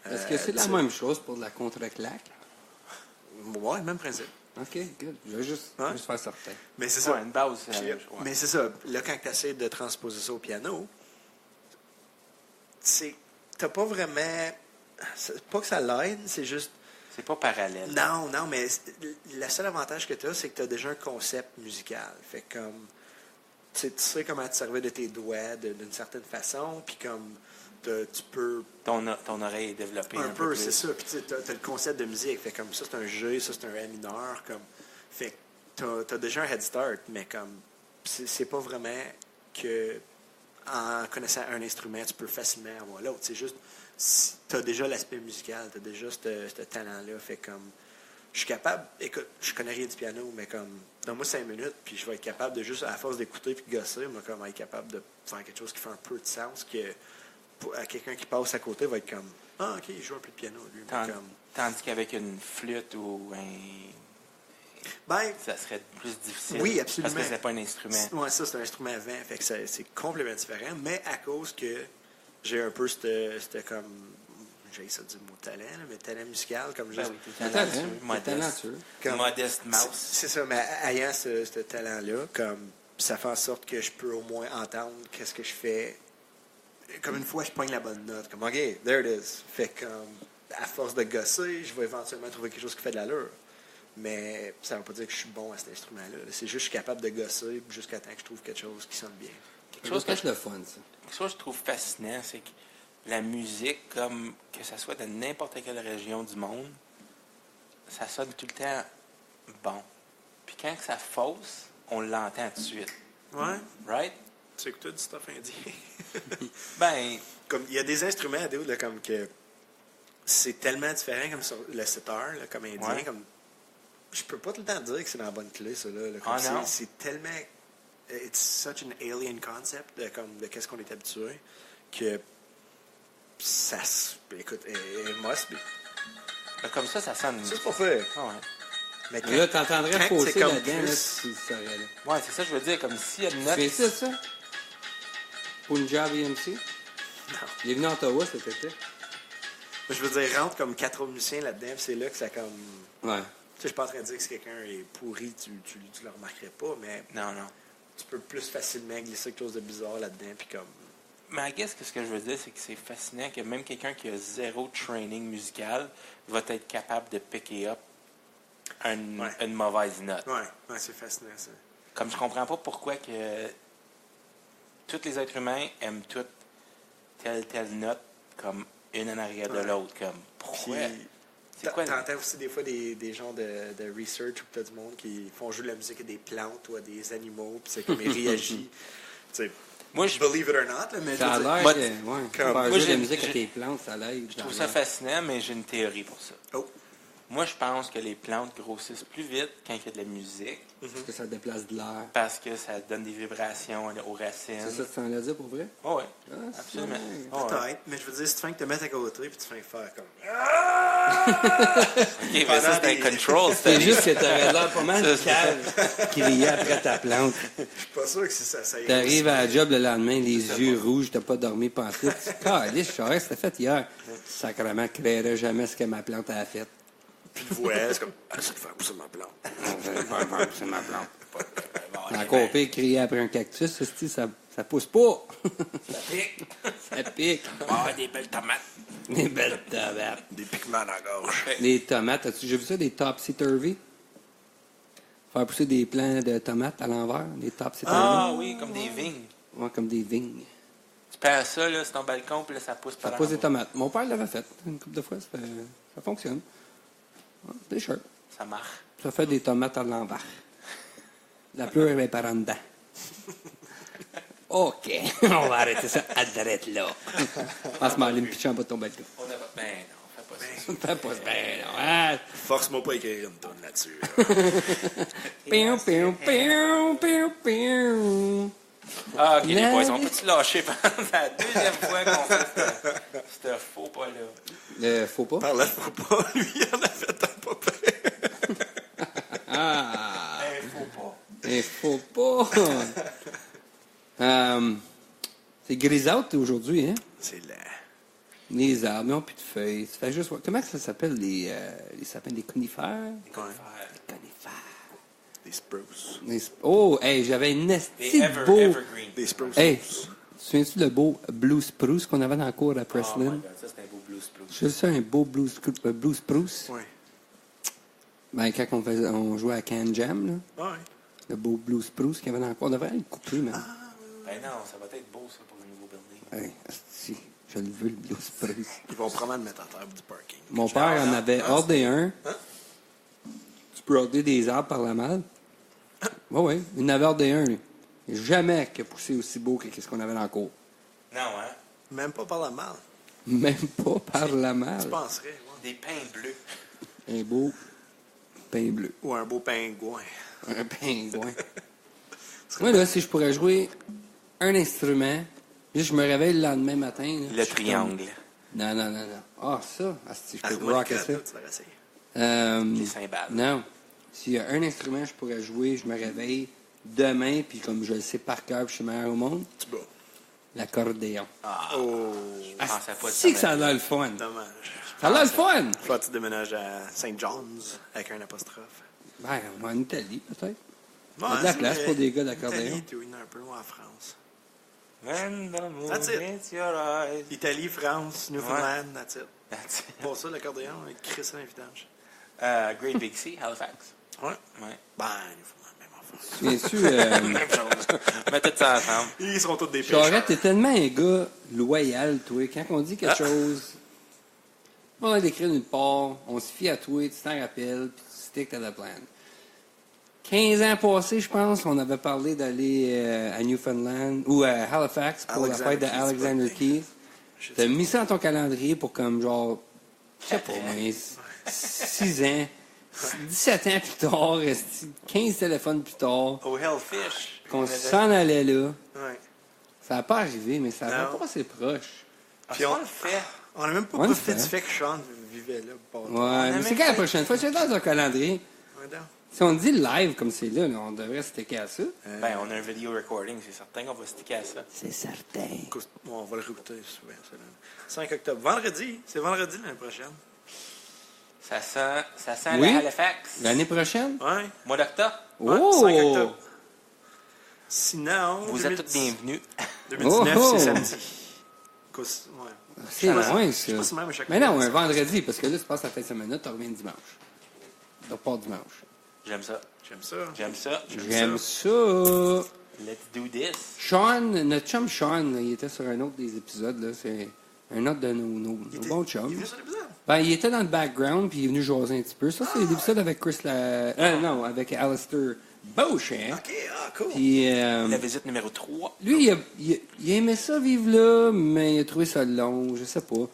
Est-ce que c'est la tire. même chose pour de la contre-claque? Ouais, même principe. OK, good. Je vais juste faire certain. Mais c'est ça. Ouais, une base, c'est la Puis, même chose, ouais. mais c'est ça. Là, quand tu essaies de transposer ça au piano, t'as pas vraiment. C'est pas que ça l'aide, c'est juste. C'est pas parallèle. Non, mais le seul avantage que tu as, c'est que tu as déjà un concept musical. Fait comme. Tu sais comment te servir de tes doigts d'une certaine façon, puis comme. Tu peux. Ton oreille est développée Un peu, plus. c'est ça. Puis tu as le concept de musique. Fait comme ça, c'est un G, ça, c'est un Ré mineur. Comme, fait que tu as déjà un head start, mais comme. C'est pas vraiment que. En connaissant un instrument, tu peux facilement avoir l'autre. C'est juste. Tu as déjà l'aspect musical, tu as déjà ce talent-là. Fait comme. Je suis capable. Écoute, je connais rien du piano, mais comme. Donne-moi 5 minutes, puis je vais être capable de juste, à force d'écouter puis de gosser, moi, comme être capable de faire quelque chose qui fait un peu de sens, que à quelqu'un qui passe à côté va être comme ah ok il joue un peu de piano lui Tandis qu'avec une flûte ou ben ça serait plus difficile. oui absolument Parce que c'est pas un instrument. Ouais, ça c'est un instrument à vent, fait que c'est complètement différent, mais à cause que j'ai un peu c'était comme j'ai ça du mot talent là, mais talent musical comme juste Ben oui, t'es talentueux, comme- modeste mouse. c'est ça, mais ayant ce talent là comme ça fait en sorte que je peux au moins entendre qu'est-ce que je fais. Comme une fois, je pogne la bonne note. Comme, OK, there it is. Fait que, à force de gosser, je vais éventuellement trouver quelque chose qui fait de l'allure. Mais ça ne veut pas dire que je suis bon à cet instrument-là. C'est juste que je suis capable de gosser jusqu'à temps que je trouve quelque chose qui sonne bien. Quelque chose que le fun, ça. Quelque chose que je trouve fascinant, c'est que la musique, comme que ça soit de n'importe quelle région du monde, ça sonne tout le temps bon. Puis quand que ça fausse, on l'entend tout de suite. Ouais. Right? Tu écoutes du stuff indien. Ben, Comme il y a des instruments dude, là, comme que c'est tellement différent comme sur le sitar, là, comme indien, Ouais. comme je peux pas tout le temps dire que c'est dans la bonne clé, ça là. Comme Ah, non? c'est tellement it's such an alien concept de qu'est-ce qu'on est habitué que ça écoute it must be. Comme ça sonne. Ça, c'est pas fait. Ah ouais. Mais Là, t'entendrais quand fausser c'est comme là-dedans, là, plus- tu le saurais, là. Ouais, c'est ça, je veux dire, comme s'il y a une note. Tu fais ça? Punjab EMC? Non. Il est venu à Ottawa cet été. Je veux dire, rentre comme 4 autres musiciens là-dedans, puis c'est là que ça comme... Ouais. Tu sais, je suis pas en train de dire que si quelqu'un est pourri, tu le remarquerais pas, mais Non, non. tu peux plus facilement glisser quelque chose de bizarre là-dedans, puis comme... Mais I guess que ce que je veux dire, c'est que c'est fascinant que même quelqu'un qui a zéro training musical va être capable de picker up une mauvaise note. Ouais, c'est fascinant, ça. Comme je comprends pas pourquoi que tous les êtres humains aiment toutes telle note comme une en arrière de l'autre. Comme, pourquoi? Puis, C'est quoi? t'entends aussi des fois des gens de research ou peut-être du monde qui font jouer de la musique à des plantes ou à des animaux, puis c'est comme ils réagissent. Tu sais, Moi, je believe it or not, là, mais Ça a je veux dire- l'air moi, que, ouais, comme- faire moi, jouer de j'ai- la musique à j'ai- tes plantes, ça l'aide. je trouve ça fascinant, mais j'ai une théorie pour ça. Oh, Moi, je pense que les plantes grossissent plus vite quand il y a de la musique Parce que ça déplace de l'air. parce que ça donne des vibrations aux racines. C'est ça que tu t'en as dit pour vrai? Oh, oui, Ah, c'est absolument. vrai. Oh, ouais. peut-être, mais je veux dire, si tu fais que te mettre à côté, puis tu fais faire comme... Ok, mais ça, c'est un Pendant des- control. C'est juste que t'aurais l'air pas mal cave crier après ta plante. Je suis pas sûr que ça irait T'arrives aussi à la bien. job le lendemain, les yeux rouges, t'as pas dormi pantoute. Calisse, je saurais, c'était fait hier. Sacrement, je créerais jamais ce que ma plante a fait. Puis le voix, c'est comme... Ah, ça te fait pousser ma plante. C'est ma plante. Encore pire, crier après un cactus, ça pousse pas. Ça pique. Ça pique. Ah, des belles tomates. Les belles tomates. Des piquements dans la gorge. Les tomates, as-tu déjà vu ça, des topsy-turvy? Faire pousser des plants de tomates à l'envers, des topsy-turvy. Ah oui, comme des vignes. Ouais, comme des vignes. Tu perds ça, là, sur ton balcon, puis là, ça pousse Ça par pousse des là. tomates. Mon père l'avait fait une couple de fois, ça fonctionne. Ouais, des shirts. Ça marche. Ça fait des tomates à l'envers. La pleure est par en dedans. OK, on va arrêter ça à droite là. En ce moment, aller me pitcher en bas de ton balcon. On a pas... Ben non, fais pas ça. Fais pas ça. Ben non, hein? Force-moi pas à écrire une tonne là-dessus. Piou, piou, piou, piou, piou. Ah, ok, les La- boys, on peut-tu lâcher pendant la deuxième fois qu'on fait ce faux pas-là? Faut pas. Par là, faut pas. Lui, il en a fait un pas pire. Ah! Faux pas. Il faut pas. C'est grisâtre aujourd'hui, hein? C'est là. Les arbres n'ont plus de feuilles. Ça fait juste... Comment ça s'appelle les sapins des conifères? Ouais. Conifères. Des spruce. Oh, hey, j'avais une Des esti beau... evergreen. Des spruce. Hey, tu te souviens-tu le beau blue spruce qu'on avait dans le cours à Oh my Preston? God, ça, c'est un beau blue spruce. J'ai ça, un beau blue spruce. Ouais. Ben, quand on jouait à Can Jam, là, Ouais. le beau blue spruce qu'il y avait dans le cours, on devrait le couper, man. Ben non, ça va être beau, ça, pour le nouveau building. Hey, esti, je le veux, le blue spruce. Ils vont probablement le mettre à terre du parking. Mon père en avait ordé un. Tu peux order des arbres par la malle. Oui, il en avait ordé un, lui. Jamais qu'il a poussé aussi beau que ce qu'on avait dans le cours. Non, hein? Même pas par la malle. Même pas par la Tu malle. penserais, ouais. Des pins bleus. Un beau pain bleu. Ou un beau pingouin. Un pingouin. Moi, là, si je pourrais jouer un instrument, juste je me réveille le lendemain matin. Là, je Le suis triangle. comme- Non, non, non, non. Ah, ça. Ah, si je peux Harmonica, rocker ça. là, tu l'aurais essayé. Les cymbales. Non. S'il y a un instrument que je pourrais jouer, je me réveille demain, puis comme je le sais par cœur, puis je suis meilleur au monde, Tu bats. l'accordéon. Ah, Oh, je pensais pas de Si que ça a l'air le fun. dommage. Ça a l'air le fun! Faut que tu déménages à St. John's avec un apostrophe. Ben, on va en Italie, peut-être. Ouais, Il y a de la c'est place vrai. pour des gars d'accordéon. Italie, tu es un peu loin en France. When the moon That's it. hits your eyes. Italie, France, Newfoundland, that's it. That's it. Pour ça, l'accordéon, Chris à l'invitage. Great Big Sea, Halifax. Ouais. Ouais. Ben, Newfoundland, même enfant. Viens-tu... Même chose. Mettez ça ensemble. Ils seront tous des pêcheurs. Charette, t'es tellement un gars loyal, toi. Quand on dit quelque chose, on va l'écrire d'une part, on se fie à toi, tu t'en rappelles, puis tu stick to the plan. 15 ans passés, je pense, on avait parlé d'aller à Newfoundland ou à Halifax pour la Alexander fête de Keith's Alexander birthday. Keith. T'as mis ça dans ton calendrier pour comme genre, je sais pas, mais 6 ans, 17 ans plus tard, 15 téléphones plus tard, Au Hellfish. qu'on s'en allait là. Ouais. Ça n'a pas arrivé, mais ça va Non. pas assez proche. Ah, Puis ça, on- on le fait. On n'a même pas On le profité fait. du fait que Sean vivait là. Ouais, mais c'est quand la prochaine fois? C'est dans un calendrier. Si on dit live comme c'est là, on devrait se sticker à ça. Ben, on a un video recording, c'est certain qu'on va sticker à ça. C'est certain. On va le réécouter souvent. 5 octobre. Vendredi. C'est vendredi l'année prochaine. Ça sent Oui. la Halifax. L'année prochaine? Ouais. Mois d'octobre. Ouais, Oh! 5 octobre. Sinon, Vous êtes tous bienvenus. 2019, Oh! c'est samedi. Ouais. C'est Je loin, sais ça. pas si même à chaque Mais fois, non, c'est- un vendredi, parce que là, tu passes la fin de semaine, tu reviens dimanche. Tu repars dimanche. J'aime ça. J'aime ça. J'aime ça. J'aime ça. Let's do this. Sean, notre chum Sean, il était sur un autre des épisodes, là. C'est un autre de nos bons Il est chums. venu sur l'épisode? Ben, il était dans le background, puis il est venu jaser un petit peu. Ça, c'est l'épisode avec Chris non, avec Alistair Beauchamp. Ok, cool. Puis, La visite numéro 3. lui, il aimait ça vivre là, mais il a trouvé ça long, je sais pas. Ben,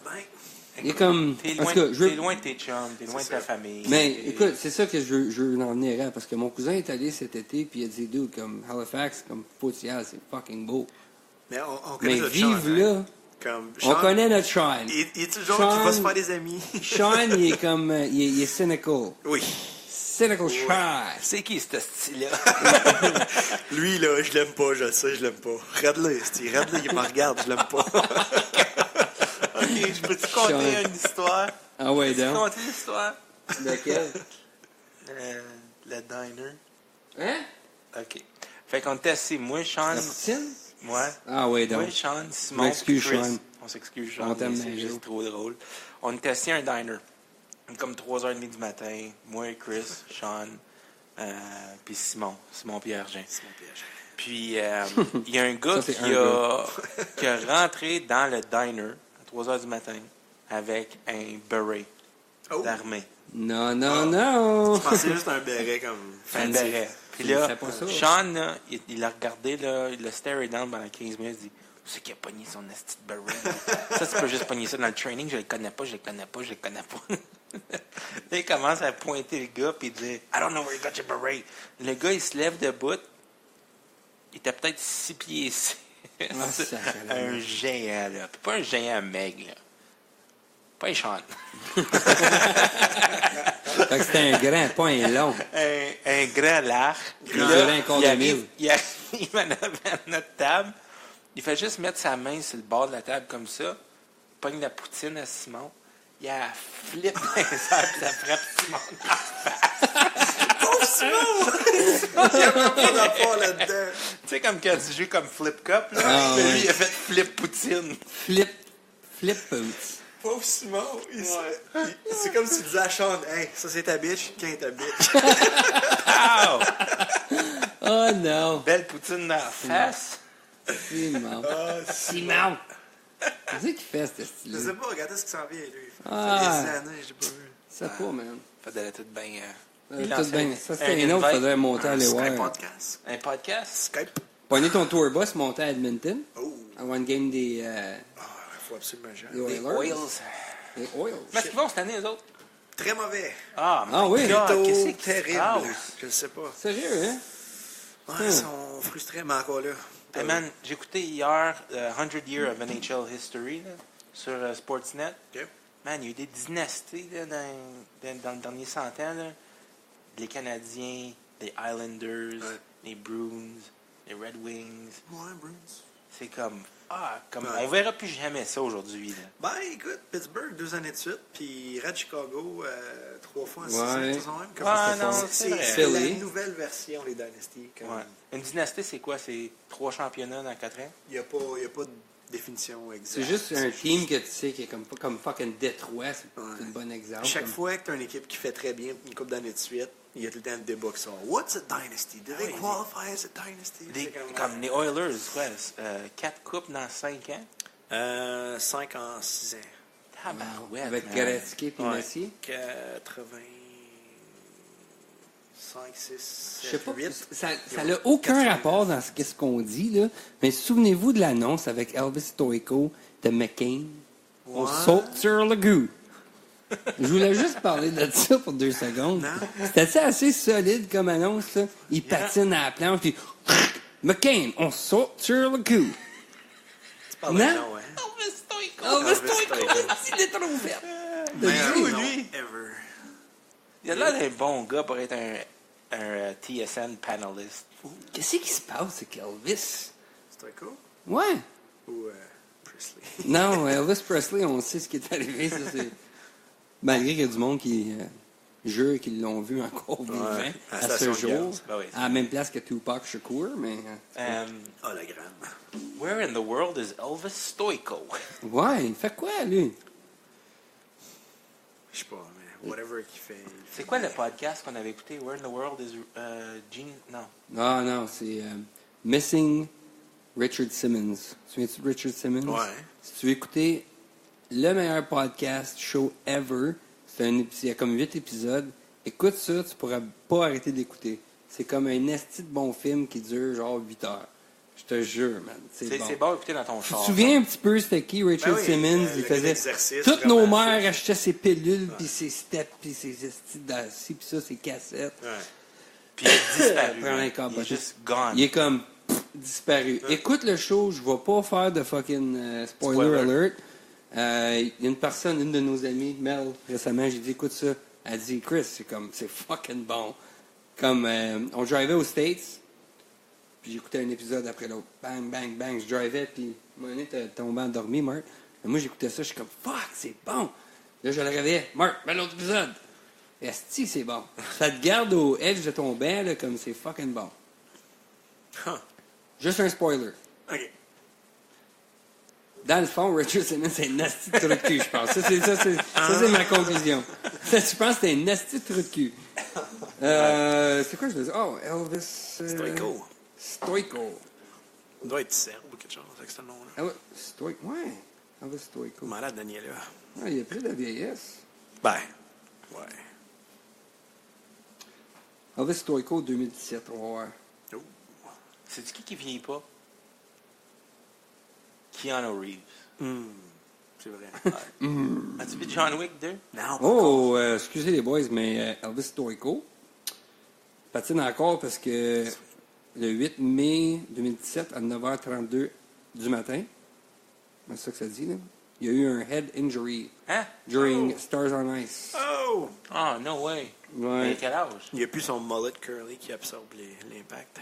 Il est comme... T'es parce loin, que je veux- t'es loin de tes chums, t'es loin de ta ça. famille. Mais écoute, c'est ça que je veux en venir à, parce que mon cousin est allé cet été, puis il a dit, dude, comme Halifax, comme Poutier, c'est fucking beau. mais on connaît Mais notre vivre Sean, hein. là, Comme on Sean, connaît notre Sean. Il est toujours Sean- qui va se faire des amis. Sean, il est comme, il est cynical. Oui. Cynical Sean. C'est qui ce style-là? Lui, là, je l'aime pas, je le sais, je l'aime pas. Regarde-le, Steve, regarde-le, il me regarde, je l'aime pas. Ok, je peux-tu compter Sean. une histoire? Ah ouais, Peux-tu donc. compter l'histoire? Lequel? Le diner. Hein? Ok. Fait qu'on était assis, moi, Sean, La poutine? moi, Ah ouais, donc. moi, Sean, Simon, m'excuse, puis Chris. Sean. On s'excuse, Sean, On t'aime, mais c'est Nigel. juste trop drôle. On était assis à un diner. Comme 3h30 du matin. Moi, Chris, Sean, puis Simon Pierre-Jean. Puis, il y a un gars Ça, c'est qui a rentré dans le diner à 3h du matin avec un beret Oh. d'armée. Non, non. Je pensais juste à un béret comme Un fancy. béret. Puis Il là, fait pas ça. Sean, là, il a regardé, là, il l'a staré down pendant 15 minutes. Il dit, où c'est qu'il a pogné son esti de beret? Ça, tu peux juste pogner ça dans le training. Je le connais pas. Là, il commence à pointer le gars puis il dit, I don't know where you got your beret. Le gars, il se lève debout. Il était peut-être 6 pieds ici. Ah, sacrément. Un géant, là. Puis pas un géant meg, là. Pas un Sean. Fait que c'était un grand, pas un long. un grand large. Puis Grand là, lin contre il le arrive, mille. il arrive en avant de notre table. Il fait juste mettre sa main sur le bord de la table comme ça. Il pogne la poutine à Simon. Il a flip dans les airs puis ça frappe Simon. Il y a même pas d'affaire là-dedans. Tu sais, comme quand tu joues comme Flip Cup, là. Ah, mais ouais. lui, il a fait flip poutine. Flip boots. Pauvre Simon, c'est comme si tu disais à Sean, hey, ça c'est ta bitch, qui est ta bitch? Pow! Oh non. Belle poutine dans la face. Simon. Ah, Simon. Qu'est-ce qu'il fait, ce Je style-là? sais pas, regardez ce qui s'en vient, lui. Ah. Ça fait des années, j'ai pas vu. Ça pas, man. Faudrait tout bien. Tout bien. Ça, c'était une autre, faudrait monter à aller Skype voir. podcast. Un podcast? Skype. Pogner ton tour bus, monter à Edmonton. Oh, Avoir une game des faut absolument des jamais. Les Oilers. Oils. Des Oils. Comment est-ce qu'ils vont cette année, les autres? Très mauvais. Ah, Ah oui. God, Plutôt qu'est-ce qui se terrible. passe? Je le sais pas. Sérieux, hein? Ouais, ils sont frustrés, mais encore là. Hey man, j'ai écouté hier 100 Years of NHL History là, sur Sportsnet. Ok. Man, il y a eu des dynasties là, dans le dernier 100 ans. Là. Les Canadiens, les Islanders, Ouais. les Bruins, les Red Wings. Ouais, Bruins. C'est comme... Ouais. On verra plus jamais ça aujourd'hui. Là. Ben, écoute, Pittsburgh, 2 années de suite, puis Red Chicago, 3 fois en 6 Ouais. ans, tout ça même. Comme Ouais, ça, non, c'est c'est vrai. c'est la Philly. nouvelle version, les Dynasties. Comme Ouais. Une dynastie, c'est quoi? C'est 3 championnats dans 4 ans? Il n'y a pas de définition exacte. C'est juste un team que tu sais qui est comme fucking Détroit. C'est Ouais. un bon exemple. Chaque Comme- fois que tu as une équipe qui fait très bien une couple d'années de suite, il y a tout le temps le débat qui sort. What's a dynasty? Do they oui. qualify as a dynasty? Des- C'est comme les Oilers, quoi, 4 coupes dans 5 ans? 5 en 6 ans. Tabarouette, Avec man. Gretzky et Ouais. Messi. 85, 6, Je sais 7, pas, 8. ça n'a aucun rapport dans ce qu'on dit, là. Mais souvenez-vous de l'annonce avec Elvis Stoico de McCain. On Ouais. saute sur le goût. Je voulais juste parler de ça pour 2 secondes. Non. C'était assez solide comme annonce, là. Il patine à la planche, puis McCain, on saute sur le goût. Tu parles Non. de nom, hein? Elvis Stoico! Elvis Elvis Stoico, Stoico. il est trop vert. Meilleur lui, nom lui. ever. Il a l'air d'un bon gars pour être un TSN panelist. Qu'est-ce qui se passe avec Elvis? C'était cool? Ouais. Ou Presley? Non, Elvis Presley, on sait ce qui est arrivé. Ça, c'est... Malgré qu'il y a du monde qui jure qu'ils l'ont vu encore vivant à la à ce station de jour, gaz. Ben oui, c'est à la même place que Tupac Shakur, mais... Hologramme. Where in the world is Elvis Stoico? Ouais, il fait quoi, lui? Je sais pas, mais whatever qu'il fait. C'est quoi le podcast qu'on avait écouté? Where in the world is Gene? Non. Ah non, c'est Missing Richard Simmons. Tu viens-tu de Richard Simmons? Ouais. Si tu veux écouter le meilleur podcast show ever, il y a comme 8 épisodes, écoute ça, tu pourras pas arrêter d'écouter. C'est comme un esti de bon film qui dure genre 8 heures. Je te jure, man. C'est bon. Écouter dans ton Tu char. te souviens un petit peu c'était qui Richard Ben oui, Simmons? le Il gars faisait... d'exercice, Toutes nos vraiment mères fit. achetaient ses pilules, puis ses steps, puis ses estis d'assis, puis ça, ses cassettes. Ouais. Puis il est disparu. Prends un il câble, est juste gone. Il est comme disparu. Écoute le show, je vais pas faire de fucking spoiler alert. Il y a une personne, une de nos amies, Mel, récemment, j'ai dit écoute ça. Elle dit Chris, c'est fucking bon. Comme on drivait aux States, puis j'écoutais un épisode après l'autre. Bang, bang, bang, je drivais, puis à un moment donné, t'es tombé endormi, Marc. Mais moi j'écoutais ça, je suis comme fuck, c'est bon. Là je le réveillais, Marc, mets l'autre épisode. Esti, c'est bon. Ça te garde au edge de ton bain, là, comme c'est fucking bon. Huh. Juste un spoiler. OK. Dans le fond, Richard Simmons, c'est un nasty de trou de cul, je pense. Ça, c'est ma conclusion. Ça, je pense que c'est un nasty de trou de cul. C'est quoi je veux dire? Oh, Elvis... Stoico. Stoico. Il doit être serbe ou quelque chose avec ce nom-là. Ah ouais, Stoico, ouais. Elvis Stoico. Malade, Daniela. Ah, il a pris de la vieillesse. Ben, ouais. Elvis Stoico 2017, on va voir. Oh. C'est qui vieillit pas? Keanu Reeves. C'est vrai. As-tu vu John Wick 2? Non. Oh, excusez les boys, mais Elvis Stoico patine encore parce que le 8 mai 2017 à 9h32 du matin, c'est ça que ça dit, là, il y a eu un head injury Hein? during Stars on Ice. Oh! Ah, no way. Ouais. Mais quel âge? Il n'y a plus son mullet curly qui absorbe l'impact.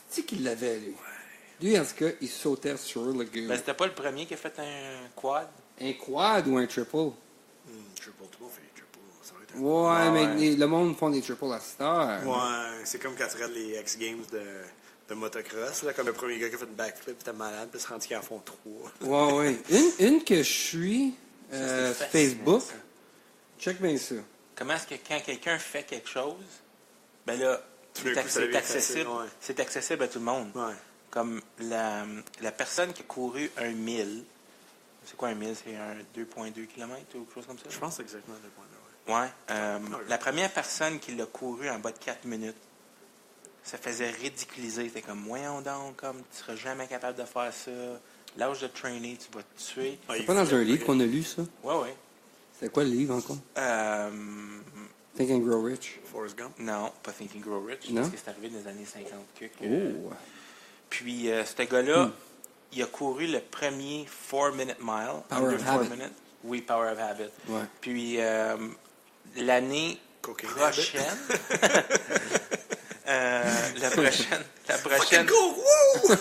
C'est qu'il l'avait, lui. Lui, en tout cas, il sautait sur le gars. Ben, c'était pas le premier qui a fait un quad? Un quad ou un triple? Triple, tout le monde fait des triples. Ça va être Ouais, Ah, mais ouais. le monde font des triples à Star. Ouais, c'est comme quand tu regardes les X Games de motocross, là, comme le premier gars qui a fait une backflip, puis t'es malade, puis se rendu qu'ils en font 3. Ouais, ouais. Une que je suis, Ça, c'est fascinant, Facebook, ça. check bien ça. Comment est-ce que quand quelqu'un fait quelque chose, ben là, Tout d'un coup, ça devient facile, ouais. c'est accessible à tout le monde. Ouais. Comme la personne qui a couru un 1000, c'est quoi un 1000? C'est un 2,2 km ou quelque chose comme ça? Je pense que c'est exactement le point là, Ouais. La première personne qui l'a couru en bas de 4 minutes, ça faisait ridiculiser. C'était comme, voyons donc, comme, tu seras jamais capable de faire ça. L'âge de trainer, tu vas te tuer. ouais. C'est pas dans un livre qu'on a lu, ça? Ouais, ouais. C'était quoi le livre encore? Think and Grow Rich. Forrest Gump. Non, pas Think and Grow Rich, Non? parce que c'est arrivé dans les années 50. Oh! Puis, ce gars-là, il a couru le premier 4-minute mile. Power under of 4 Habit. minutes. Oui, Power of Habit. Ouais. Puis, l'année Cocaine prochaine... la prochaine Go! Woo!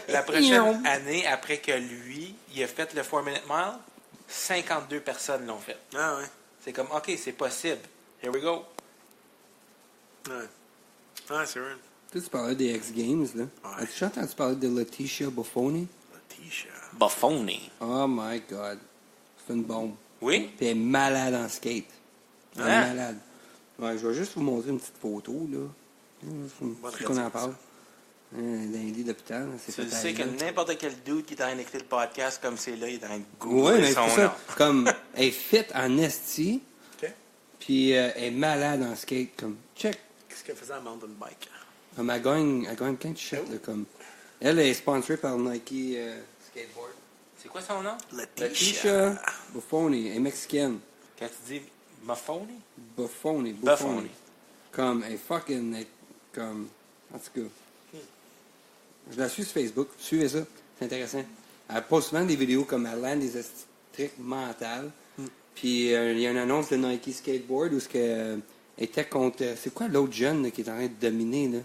la prochaine année, après que lui, il a fait le 4-minute mile, 52 personnes l'ont fait. Ah ouais. C'est comme, OK, c'est possible. Here we go. Ouais. Ah, c'est vrai. Tu sais, tu parlais des X Games, là. Ouais. As-tu entendu parler de Letitia Buffoni? Letitia. Buffoni. Oh my God. C'est une bombe. Oui? Puis elle est malade en skate. Elle est Hein? malade. Ouais, je vais juste vous montrer une petite photo, là. C'est qu'on en parle. Dans les lits d'hôpital, là, c'est Tu fait sais que tailler. n'importe quel dude qui est en train d'écouter le podcast comme c'est là, il est en train de Ouais, googler mais c'est son pour nom. ça, comme, elle est fit en esti, OK. puis elle est malade en skate, comme, check. Qu'est-ce qu'elle faisait en mountain bike? Comme, elle gagne plein de shit, là, comme. Elle est sponsorée par Nike Skateboard. C'est quoi son nom? Letitia Buffoni, elle est mexicaine. Quand tu dis Buffoni? Buffoni. Buffoni. Comme, elle est fucking, elle est comme, en tout cas. Je la suis sur Facebook, suivez ça, c'est intéressant. Elle poste souvent des vidéos comme elle lande des électrique mentale. Puis il y a une annonce de Nike Skateboard où était contre... c'est quoi l'autre jeune là, qui est en train de dominer, là?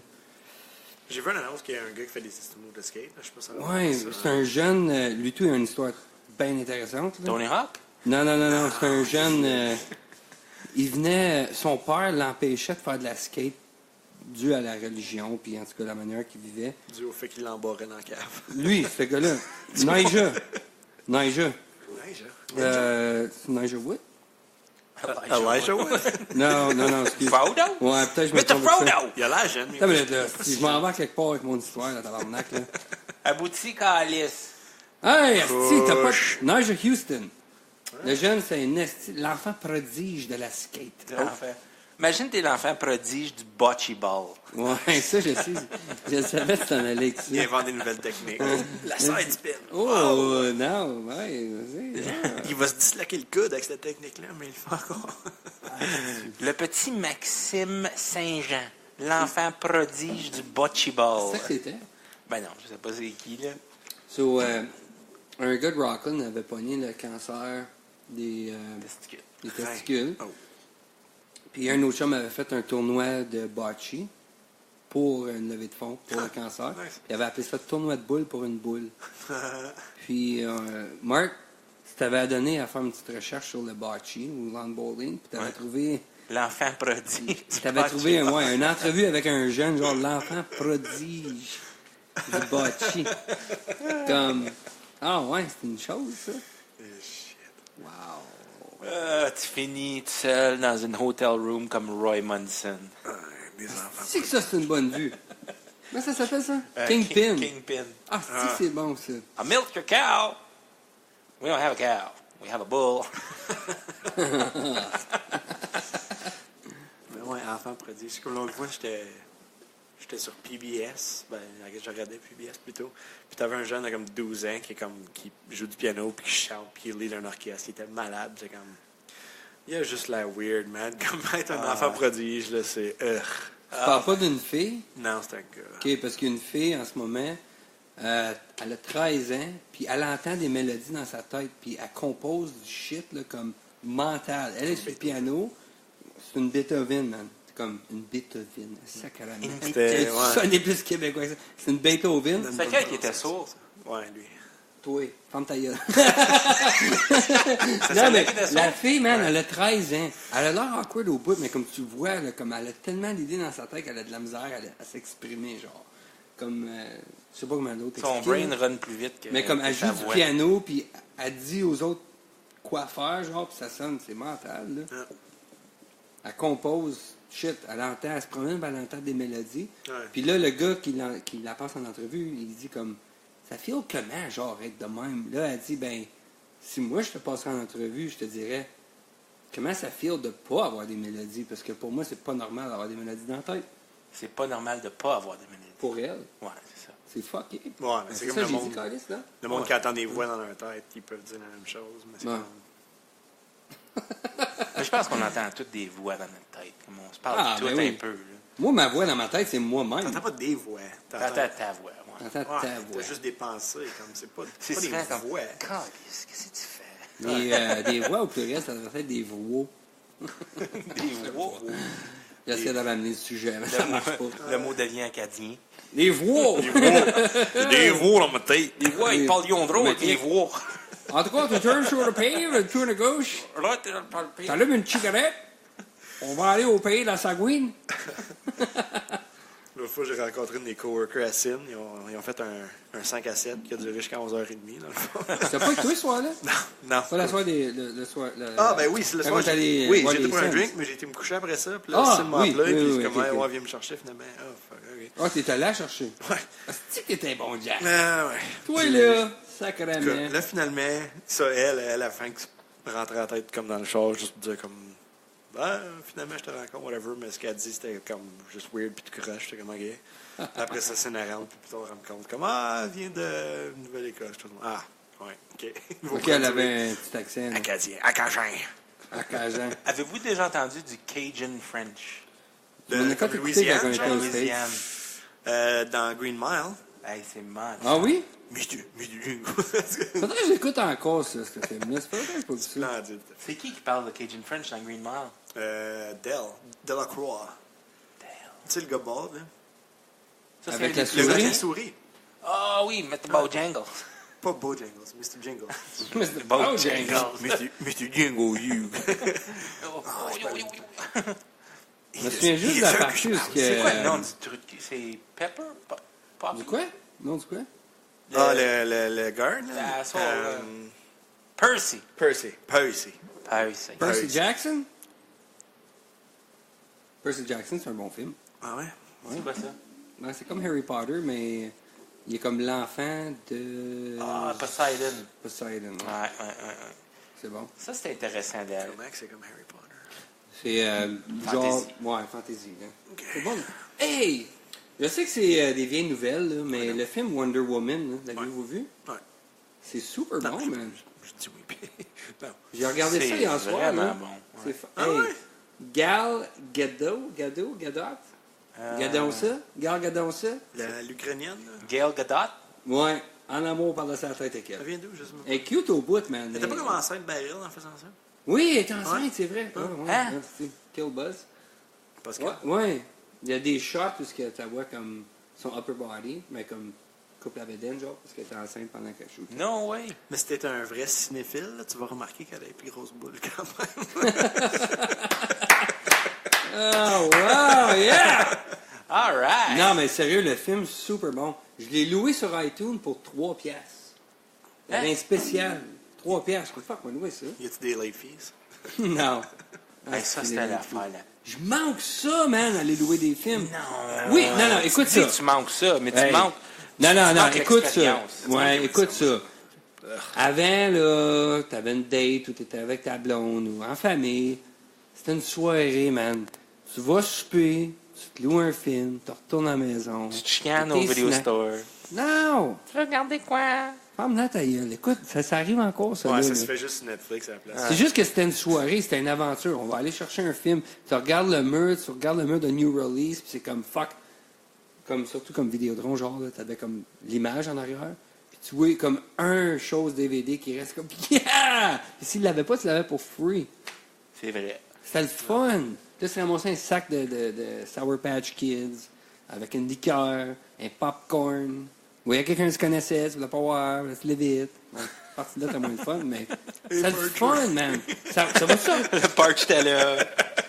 J'ai vu une annonce qu'il y a un gars qui fait des systèmes de skate. Là, je sais pas si ça Ouais, c'est un jeune... lui, tout, il a une histoire bien intéressante. Là. Tony Hawk? Non, c'est un jeune... il venait... Son père l'empêchait de faire de la skate dû à la religion, puis en tout cas la manière qu'il vivait. Dû au fait qu'il l'embarrait dans la cave. Lui, ce gars-là. Naija. Elijah Wood? Elijah Wood? Non, excuse. Frodo? Ouais, peut-être je me Mr. trompe avec ça. Frodo! Il a l'air jeune. mais Attends une minute, là. Si je m'en vais quelque part avec mon histoire, là, tabarnak, là. Abouti Calice. Hey, esti, t'as pas... Nigel Houston. Le jeune, c'est l'enfant prodige de la skate. L'enfant. Imagine t'es l'enfant prodige du bocce ball. Ouais, ça, je sais. Je savais que t'en allais avec ça. Il invente des nouvelles techniques. La side spin. Oh, non, ouais, vas-y. Il va se disloquer le coude avec cette technique-là, mais il le fait encore. Le petit Maxime Saint-Jean. L'enfant prodige du bocce ball. C'est ça que c'était? Ben non, je sais pas c'est qui, là. So, un gars de Rockland avait pogné le cancer des testicules. Oh. Puis un autre chum avait fait un tournoi de bocce pour une levée de fonds pour le cancer. Nice. Il avait appelé ça tournoi de boule pour une boule. Puis Marc, tu t'avais adonné à faire une petite recherche sur le bocce ou lawn bowling, puis tu avais trouvé... L'enfant prodige. Tu avais trouvé une entrevue avec un jeune, genre l'enfant prodige du bocce. Comme... Ah ouais, c'est une chose, ça. Wow. Tu finis tout seul dans une hotel room comme Roy Munson. Des enfants. C'est que ça, c'est une bonne vue. Comment ça s'appelle, ça? Kingpin. Kingpin. Ah, c'est bon, ça. I milked your cow. We don't have a cow. We have a bull. Mais ouais, enfant prodige. Comme l'autre fois, j'étais sur PBS. Ben, je regardais PBS plutôt. Puis t'avais un jeune de comme 12 ans qui joue du piano, puis qui chante, puis qui lead un orchestre. Il était malade. C'est comme... Il a juste l'air weird, man. Comme être un enfant prodige, là, c'est... Tu parles pas d'une fille? Non, c'est un gars. OK, parce qu'une fille, en ce moment, elle a 13 ans, puis elle entend des mélodies dans sa tête, puis elle compose du shit, là, comme mental. Elle est sur le piano. C'est une Beethoven, man. C'est comme une Beethoven. Sacrément. C'était... Ça n'est plus québécois, ça. C'est une Beethoven. C'est quelqu'un qui était sourd. Ouais, lui. Toi, ferme ta gueule. Ça Non, mais qui était sourd. la fille, man, elle a 13 ans. Elle a l'air awkward au bout, mais comme tu vois, là, comme elle a tellement d'idées dans sa tête qu'elle a de la misère à s'exprimer, genre. Comme, je sais pas comment l'autre Son expliquer, brain là. run plus vite que Mais comme elle que sa joue du voix. piano, puis elle dit aux autres quoi faire, genre, puis ça sonne, c'est mental, là. Ah. Elle compose, shit, elle entend, elle se promène, puis elle entend des mélodies. Ouais. Puis là, le gars qui la passe en entrevue, il dit comme, ça feel comment, genre, être de même? Là, elle dit, ben, si moi je te passerais en entrevue, je te dirais, comment ça feel de pas avoir des mélodies? Parce que pour moi, c'est pas normal d'avoir des mélodies dans la tête. C'est pas normal de pas avoir de mélodie. Pour elle, Ouais, c'est ça. c'est fucké. Ouais, mais c'est C'est comme ça, le j'ai monde. dit, Carlis, là. Le monde qui entend des voix dans leur tête, ils peuvent dire la même chose. Mais c'est Ouais. comme... Mais je pense qu'on entend toutes des voix dans notre tête. Comme on se parle Ah, tout ben oui. un peu. Là. Moi, ma voix dans ma tête, c'est moi-même. T'entends pas des voix. T'entends ta voix. Ouais. T'entends Ouais, ta t'as voix. juste des pensées. Comme c'est pas C'est des souvent comme voix. Câlisse, qu'est-ce que tu fais? Des voix au pluriel, ça devrait être des voix. Des voix. J'essaie de ramener le sujet, mais ça marche pas. Le mot devient acadien. Les voix! Des voix dans ma tête. Des voix, ils parlent drôle avec des voix. En tout cas, tu tournes sur le pays, tu tournes à gauche, Là, t'es dans le palpé. t'allumes une cigarette, on va aller au pays de la Sagouine. L'autre fois, j'ai rencontré une des coworkers à Sine. Ils ont fait un 5 à 7 qui a duré jusqu'à 11h30, dans le fond. C'était pas avec toi ce soir-là? Non. Pas la soirée le soir. Ah, ben oui, c'est le Quand soir. t'es allé Oui, voir j'ai été les pour un scènes. drink, mais j'ai été me coucher après ça. Puis là, Ah, Sim m'a oui, appelé, oui, puis je oui, suis comme, ok, ouais, ok. ouais, viens me chercher finalement. Oh, fuck, ok. Ah, t'es allé la chercher. Ouais. C'est que t'es bon, Jack. Ah, ouais. Toi, Puis, là, sacrément. Là, finalement, ça, elle, à la fin, qui se rentrait la tête comme dans le char, juste pour dire comme, ben, finalement, je te rencontre, whatever, mais ce qu'elle dit, c'était comme juste weird, puis tout croche, j'étais comme, ok. Après ça, c'est narrant, puis plus tard, elle me compte, comme, ah, elle vient de Nouvelle-Écosse. Je suis comme, ah, ouais, ok. Ok, elle avait un petit accent. là. Acadien, Acajin. Acajang. Avez-vous déjà entendu du Cajun French? On a quand Comme écouté quand on Louisiane, était aux Louisiane. States. Dans Green Mile. Hey, c'est mal. Ah oui? Mr. Jingle. Faudrait que j'écoute encore ça, ce film-là. C'est pas vrai que j'ai pas vu ça. Splendide. C'est qui parle de Cajun French dans Green Mile? Delacroix. Tu sais, le gars bald, là? Ça, Avec c'est la Le souris? gars avec la souris. Ah oui, Mr. Bojangles. Pas Bojangles, Mr. Jingle. Mr. Bojangles. Mr. Jingle, you. Je me souviens juste de la partie où C'est quoi le que... nom du truc? C'est Pepper? Pop? Du quoi? Non, du quoi? Ah, le guard, là? La soul, Percy. Percy. Percy. Percy Jackson? Percy Jackson, c'est un bon film. Ah ouais? C'est quoi ça? Ben, c'est comme Harry Potter, mais il est comme l'enfant de... Ah, Poseidon. Poseidon, ouais. Ouais. C'est bon. Ça, c'est intéressant d'elle. Comment que c'est comme Harry Potter? C'est genre... Fantasy. Ouais, fantasy. Hein. C'est bon. Hey! Je sais que c'est des vieilles nouvelles, là, mais le film Wonder Woman, là, l'avez-vous vu? Ouais. C'est super Non, bon, man. Je dis oui. Non. J'ai regardé ça hier soir. vraiment Là. bon. C'est Ouais. hey, ouais? Gal Gadot? Gadon ça? Gal Gadon ça? L'Ukrainienne, là? Gail Gadot? Ouais, en amour par sa tête avec Ça elle. vient d'où, je sais pas. Elle est cute au bout, man. Elle était pas comme enceinte baril en faisant ça? Oui, elle est enceinte, Ouais. c'est vrai. Ouais, ouais, Hein? ouais, c'est Kill Buzz. Parce que... Ouais, ouais. Il y a des shots où tu vois comme son upper body, mais comme couple à bédaine, genre, parce qu'elle était enceinte pendant qu'elle shoot. No way. Mais si t'es un vrai cinéphile, là, tu vas remarquer qu'elle a les plus grosses boules quand même. Oh, wow, yeah! All right. Non, mais sérieux, le film, super bon. Je l'ai loué sur iTunes pour 3 piastres. Il y avait un spécial. 3 piastres. Je fuck, moi, louer ça. Y a-tu des late fees? Non. Hey, ça, c'était l'affaire, là. Je manque ça, man, aller louer des films. Non. Oui, non, écoute Tu dis ça. que tu manques ça, mais Hey. tu manques... Non, tu manques écoute ça. l'expérience. Ouais, écoute ça. Avant, là, t'avais une date ou t'étais avec ta blonde ou en famille. C'était une soirée, man. Tu vas souper, tu te loues un film, tu retournes à la maison. Tu te chicanes Tes au video snacks. store. Non! Tu veux regarder quoi? Ferme-la ta gueule. Écoute, ça arrive encore, ça. Ouais, là, ça là. se fait juste sur Netflix à la place. C'est juste que c'était une soirée, c'était une aventure. On va aller chercher un film. Tu regardes le mur de New Release, puis c'est comme fuck. Comme, surtout comme Vidéotron, genre, là, t'avais comme l'image en arrière. Puis tu vois comme un chose DVD qui reste comme yeah! Et s'il l'avait pas, tu l'avais pour free. C'est vrai. C'était le fun. Là, c'est ramassé un sac de Sour Patch Kids avec une liqueur, un popcorn. Oui, il y a quelqu'un qui se connaissait, tu voulais pas voir, laisse-le vite. Bon, partie là, t'as moins de fun, mais c'est le fun, man. Ça va ça. Le park, j'étais là.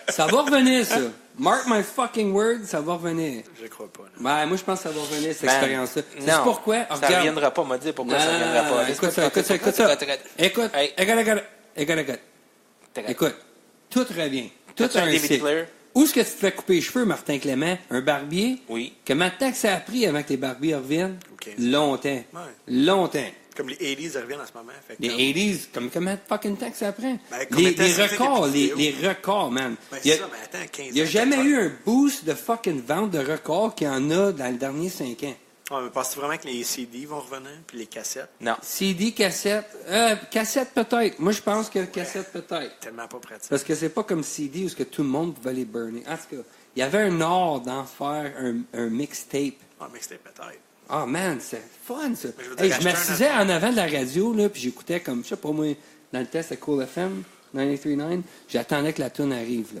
Ça va revenir, ça. Mark my fucking word, ça va revenir. Je crois pas. Là. Ben, moi, je pense que ça va revenir, cette Man, expérience-là. C'est non, pourquoi? Ça Regarde. reviendra pas, m'a dit pourquoi ça reviendra pas. Écoute ça. Écoute, Hey. Écoute, tout revient. Tout T'as-tu a un un David cycle. Clare? Où est-ce que tu te fais couper les cheveux, Martin Clément? Un barbier? Oui. Comment de temps que ça a pris avant que les barbiers reviennent? Ok. Longtemps. Ouais. Longtemps. Comme les 80s, ils reviennent en ce moment. Fait que Les comme- 80s, combien de fucking temps que ça prend? Ben, combien les de temps ça fait records, qu'il y a plus de les records, man. Ben, Il y a- c'est ça, mais attends, 15 ans. il n'y a jamais eu un boost de fucking vente de records qu'il y en a dans les derniers 5 ans. Ouais, mais penses-tu vraiment que les CD vont revenir, puis les cassettes? Non. CD, cassette. Cassette peut-être. Moi, je pense que cassette peut-être. Tellement pas pratique. Parce que c'est pas comme CD où ce que tout le monde pouvait les burner. En tout cas, il y avait un art d'en faire un mixtape. Ah, mais c'était peut-être. Ah, man, c'est fun, ça. Mais je veux dire, Hey, je acheter un m'assisais en avant de la radio, là, puis j'écoutais comme, je sais pas moi, dans le test à Cool FM, 93.9, j'attendais que la tune arrive, là.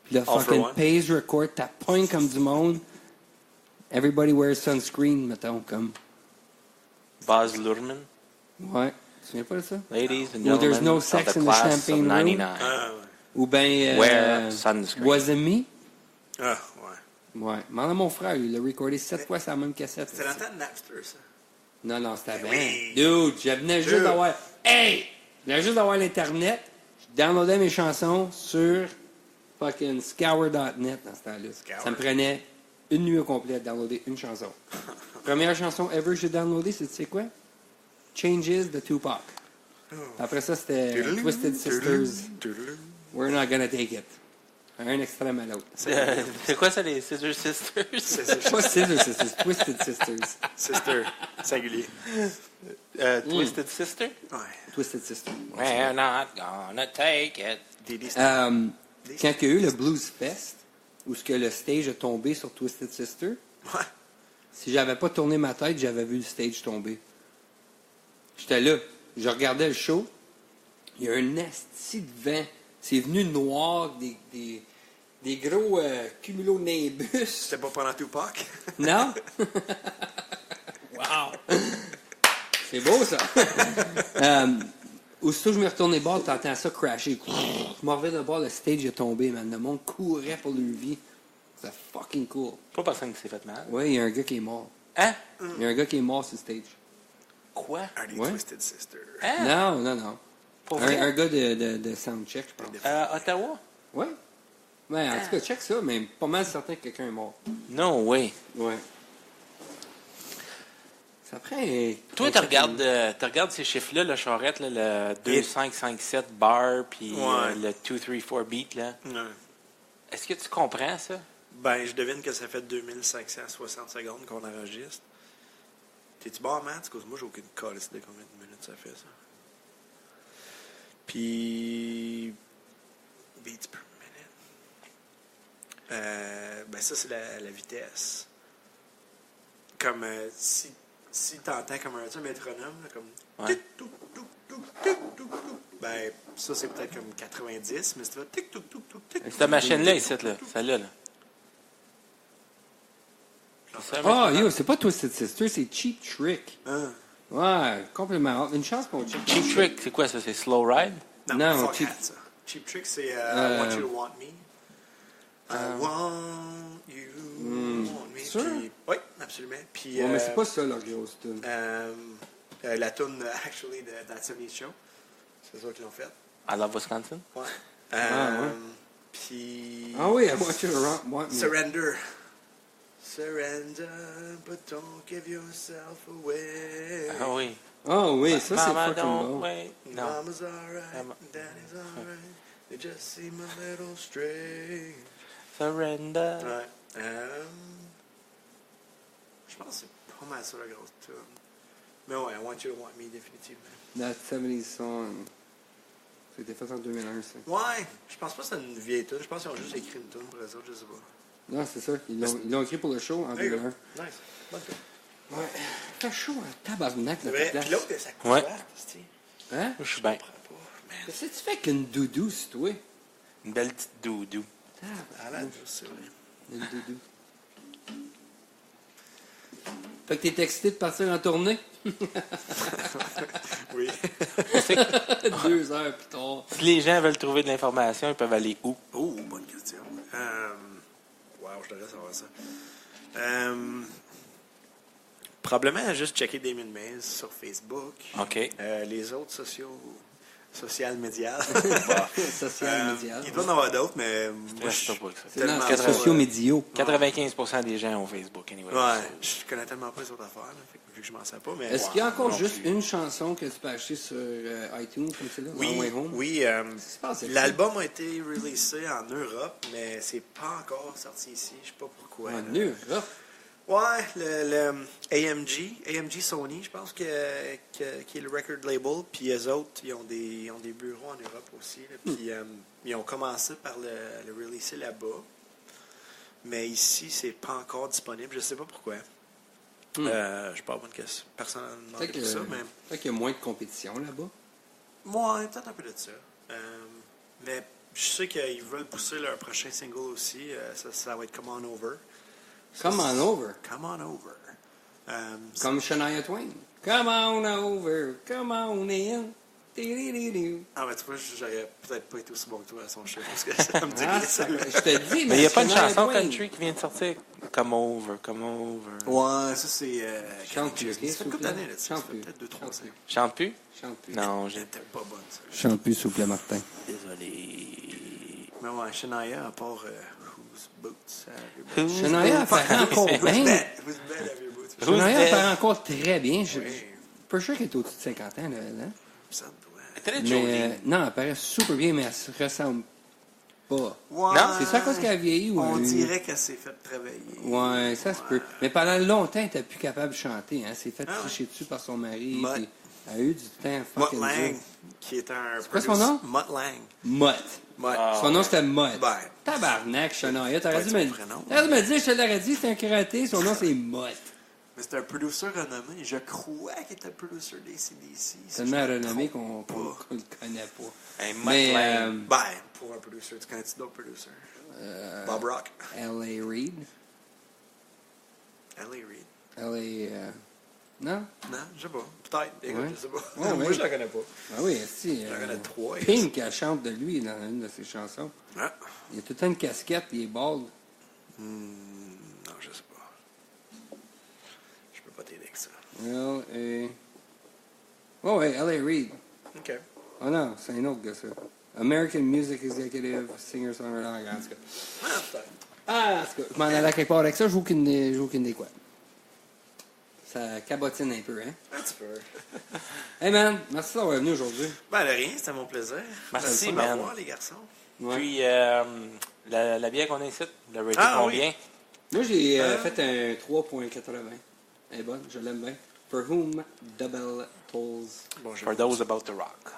Puis là, All for fucking one. pays record, t'as point comme du monde. Everybody wears sunscreen, mettons, comme. Baz Luhrmann. Ouais. Tu te souviens pas de ça? Ladies and Well, there's gentlemen no of sex the in the class of champagne room. 99. Ah, ouais. Ou ben. Wear sunscreen. Wasn't me? Ah, ouais. Ouais. Demande à mon frère, lui, il l'a recordé 7 fois sur la même cassette. C'était dans le temps de Napster, ça. Non, non, c'était avant. oui. Dude, je venais juste Dude. d'avoir. Hey! Je venais juste d'avoir l'Internet. Je downloadais mes chansons sur fucking scour.net dans ce temps-là. Scour. Ça me prenait une nuit au complet de downloader une chanson. Première chanson ever que j'ai downloadée, c'est tu sais quoi? Changes de Tupac. Après ça, c'était Twisted Sisters. We're not gonna take it. Un extrême à l'autre. C'est quoi ça, les Scissor Sisters? Pas Scissor Sisters, Twisted Sisters. Sister, singulier. Twisted Sister? Ouais. Twisted Sisters. We're not gonna take it. Des Quand il y a eu le Blues Fest, où ce que le stage a tombé sur Twisted Sister, Ouais. Si j'avais pas tourné ma tête, j'avais vu le stage tomber. J'étais là. Je regardais le show. Il y a un esti de vent. C'est venu noir, des gros cumulonimbus. C'était pas pendant Tupac? Non? Wow! C'est beau, ça! Aussitôt que je me retournais bord, t'entends ça crasher. Je m'en reviens de bord, le stage est tombé, man. Le monde courait pour leur vie. C'était fucking cool. Pas personne qui s'est fait mal. Ouais, il y a un gars qui est mort. Hein? Il y a un gars qui est mort sur le stage. Quoi? Hardy Ouais. Twisted Sister. Hein? Non. Pour vrai? Un gars de soundcheck, je pense. Ottawa? Ouais. Ouais, en tout cas, check ça, mais pas mal certain que quelqu'un est mort. No way. Ouais. Ça prend Toi, tu regardes ces chiffres-là, le charrette, là, le 2, 5, 5, 7 bar, puis Ouais. le 2, 3, 4 beat, là. Ouais. Est-ce que tu comprends ça? Ben, je devine que ça fait 2560 secondes qu'on enregistre. T'es-tu bon, Matt? Parce que moi, j'ai aucune calice de combien de minutes ça fait, ça. Puis... beats per minute. Ben, ça, c'est la vitesse. Comme si t'entends comme un métronome, là, comme... Ouais. tic, touc, touc, touc, tic, touc, touc. Ben, ça, c'est peut-être comme 90, mais si tu vas tic, touc, touc, touc, tic. Cette machine-là, ici, là. Celle-là, là. C'est ça, Ah, machine-là? yo, c'est pas Twisted Sister, c'est Cheap Trick. Ah. Ouais, complètement. Une chance qu'on check. Cheap Trick, c'est quoi ça? C'est Slow Ride? Non, fuck Cheap- that, ça. Cheap Trick, c'est I Want You to Want Me. I want you want me. sûr? Puis- oui, absolument. Puis, Ouais, mais c'est pas ça leur grosse tune. la tune Actually de That 70's Show. C'est ça qu'ils l'ont fait. I Love Wisconsin? Ouais. ouais. Puis... Ah oui, I Want You to Want Me. Surrender. Surrender, but don't give yourself away. Ah oui. Ah oui, ça c'est Mama, fucking don't bon. wait. Non. Mama's alright, Mama- Daddy's alright. They just seem a little strange. Surrender. Ouais. Je pense que c'est pas mal ça la grosse tune. Mais ouais, I Want You to Want Me, définitivement. That 70s song. C'était fait en 2001, ça. Ouais, je pense pas que c'est une vieille tune. Je pense qu'ils ont juste écrit une tune pour eux autres, je sais pas. Non, c'est ça. Ils l'ont écrit pour le show en There you go. 2001. Nice. Bonne tune. Ouais. Fait chaud à tabarnak, C'est notre vrai. place. Puis l'autre, ça coûte Ouais. cher, c'est-tu? Hein? Je suis bien. Je comprends pas. Man, Qu'est-ce que tu fais avec une doudou, c'est toi? Une belle petite doudou. à la douce, c'est vrai. Une doudou. Fait que t'es excité de partir en tournée? Oui. 2 heures plus tard. Si les gens veulent trouver de l'information, ils peuvent aller où? Oh, bonne question. Wow, je devrais savoir ça. Probablement juste checker Damien Mays sur Facebook. OK. Les autres social médias. Social média. Il doit y en avoir d'autres, mais moi, Stresse je pas avec ça. C'est dans tellement les pas, sociaux médiaux. 95% des gens ont Facebook, anyway. Ouais, je connais tellement pas les autres affaires, là, fait que vu que je m'en sais pas, mais... Est-ce qu'il y a encore non juste plus. une chanson que tu peux acheter sur iTunes comme celle-là? Oui, On Way Home? oui. Qu'est-ce qui se passe avec ça? L'album a été releasé en Europe, mais c'est pas encore sorti ici. Je sais pas pourquoi. En là. Europe? Ouais, le AMG Sony, je pense qui est le record label. Puis eux autres, ils ont des bureaux en Europe aussi. Là, puis ils ont commencé par le releaser là-bas. Mais ici, c'est pas encore disponible. Je sais pas pourquoi. Je sais pas bonne question. Personne n'a demandé Peut-être pour ça, mais... peut-être qu'il y a moins de compétition là-bas. Ouais, peut-être un peu de ça. Mais je sais qu'ils veulent pousser leur prochain single aussi. Ça va être Come On Over. Come on over. Come On Over. Comme Shania Twain. Come on over, come on in. Di-di-di-di. Ah, mais tu vois, j'aurais peut-être pas été aussi bon que toi à son chef, parce que ça me dit Ah, rien, ça. je te dis, Mais il n'y a pas une Shania chanson Twain. country qui vient de sortir. Come over, come over. Ouais, ça c'est... Chante plus, ok, ça fait s'il une vous couple plaît. d'années là-dessus. Ça Chante fait plus. peut-être 2-3 Chante ans. plus. Chante plus? Chante plus. Non, Elle était pas bonne, ça. Chante plus, s'il vous plaît, Martin. Désolé. Mais ouais, Shania, à part Whose Boots Have Your Boots? Shania apparaît encore Whose bien. Bed Whose Bed Have Your Boots? Who's Shania dead? apparaît encore très bien. Je Oui. suis pas sûr qu'elle est au-dessus de 50 ans, là. Ça doit... Très Mais, jolie. non, elle apparaît super bien, mais elle se ressemble pas. Ouais, Non, C'est ça à cause qu'elle a vieilli ou On elle- dirait qu'elle s'est fait travailler. Ouais, ça se peut. Mais pendant longtemps, elle n'était plus capable de chanter. Hein. Elle s'est fait Ah ouais. tricher dessus par son mari. Mutt. Puis elle a eu du temps Mutt fucking Lang, dur. qui est un... quoi son nom? Mutt Lang. Mutt. Mutt. Son nom, c'était Mutt. Ben. Tabarnak, Shania. T'aurais Ouais, dû c'est me son prénom. t'aurais dû me dire, je te l'aurais dit, c'est un karaté. Son nom, c'est Mutt. Mais c'est un producer renommé. Je crois qu'il était le producer des CDC. Tellement renommé qu'on le connaît pas. Un Mais Ben, pour un producer, tu connais-tu d'autres producers? Bob Rock. L.A. Reid. L.A. Reid. L.A. Non? Non, je sais pas. Peut-être. Écoute, Ouais. je sais pas. Ouais, Moi, ouais. je la connais pas. Ah oui, si. J'en connais 3. Pink, elle chante de lui dans une de ses chansons. Ah. Il a tout le temps une casquette, il est bald. Non, je sais pas. Je peux pas t'aider avec ça. L.A. Oh, ouais, L.A. Reid. OK. Oh non, c'est un autre gars, ça. American Music Executive, Singer-Songwriter. En tout cas. Ah, peut-être. Ah, en tout cas, je m'en allais quelque part avec ça, je joue aucune des quoi. Ça cabotine un peu, hein? Un petit peu. Hey man, merci d'avoir venu aujourd'hui. Ben, de rien, c'était mon plaisir. Merci, C'était le fun man. de revoir, les garçons. Ouais. Puis, la bière qu'on a ici, le rating Ah, combien? Moi, j'ai fait un 3.80. Elle est bonne, je l'aime bien. For whom double tolls. Bon, je For those about to rock.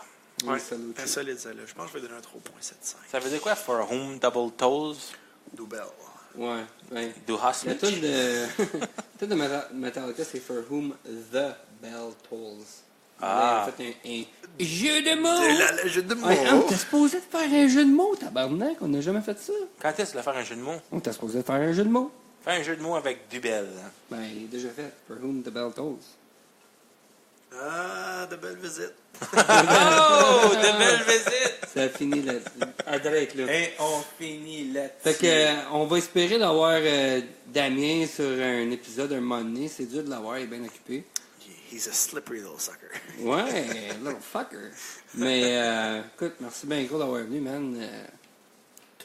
Oui, Ouais, salut. solide, celle-là. Je pense que je vais donner un 3.75. Ça veut dire quoi, for whom double toes? Doubel. Ouais, ouais. Do La hostage? tune de, tune de Metallica, c'est For whom the bell tolls. Ah. Elle a fait un jeu de mots! Le jeu de mots. Ouais, on t'es supposé de faire un jeu de mots, tabarnak. On n'a jamais fait ça. Quand est-ce que tu vas faire un jeu de mots? On t'a supposé de faire un jeu de mots. Fais un jeu de mots avec Dubel. Hein? Ben, il est déjà fait. For whom the bell tolls. Ah, de belles visites. Oh! De belles visites! Ça a fini là. À Drake, là. Et on finit là-dessus. Fait que, on va espérer d'avoir Damien sur un épisode un moment donné. C'est dur de l'avoir, il est bien occupé. He's a slippery little sucker. Ouais, little fucker. Mais, écoute, merci bien gros d'avoir venu, man.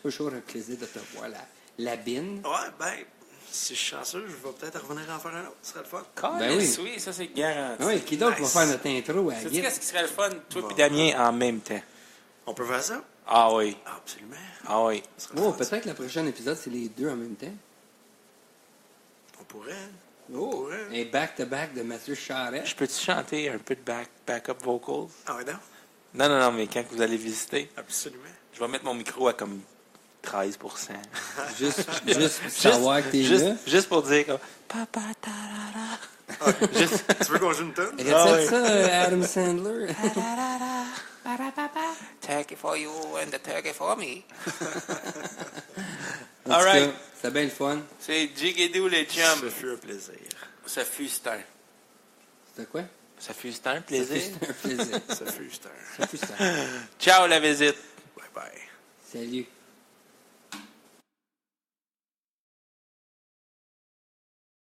Toujours un plaisir de te voir, la bine. Ouais, ben, si je suis chanceux, je vais peut-être revenir en faire un autre. Ce serait le fun. Ben oui. Oui, ça c'est garanti. Ah oui, qui d'autre va Nice. faire notre intro à Tu sais Guy? qu'est-ce qui serait le fun, toi Bon. et Damien en même temps? On peut faire ça? Ah oui, Ah, absolument. ah oui. Ce serait le Oh, fun, ça. peut-être que le prochain épisode, c'est les deux en même temps. On pourrait. Oh, pourrait. un back-to-back de Mathieu Charret. Je peux-tu chanter un peu de backup vocals? Ah, ouais, non? Non, mais quand vous allez visiter, Absolument. je vais mettre mon micro à comme 13%. Juste pour savoir que t'es là. Juste pour dire comme Papa tarara. Juste Tu veux qu'on joue une tonne? Répète Ah oui. ça, Adam Sandler. Turkey for you and the turkey for me. En All tout right. cas, c'était bien le fun. C'est Jigidoo les Ce chums. fut un plaisir. Ça fut un. C'était quoi? Ça fut un plaisir. C'était un plaisir. Ce fut un. Ça fut ça. Ciao la visite. Bye bye. Salut.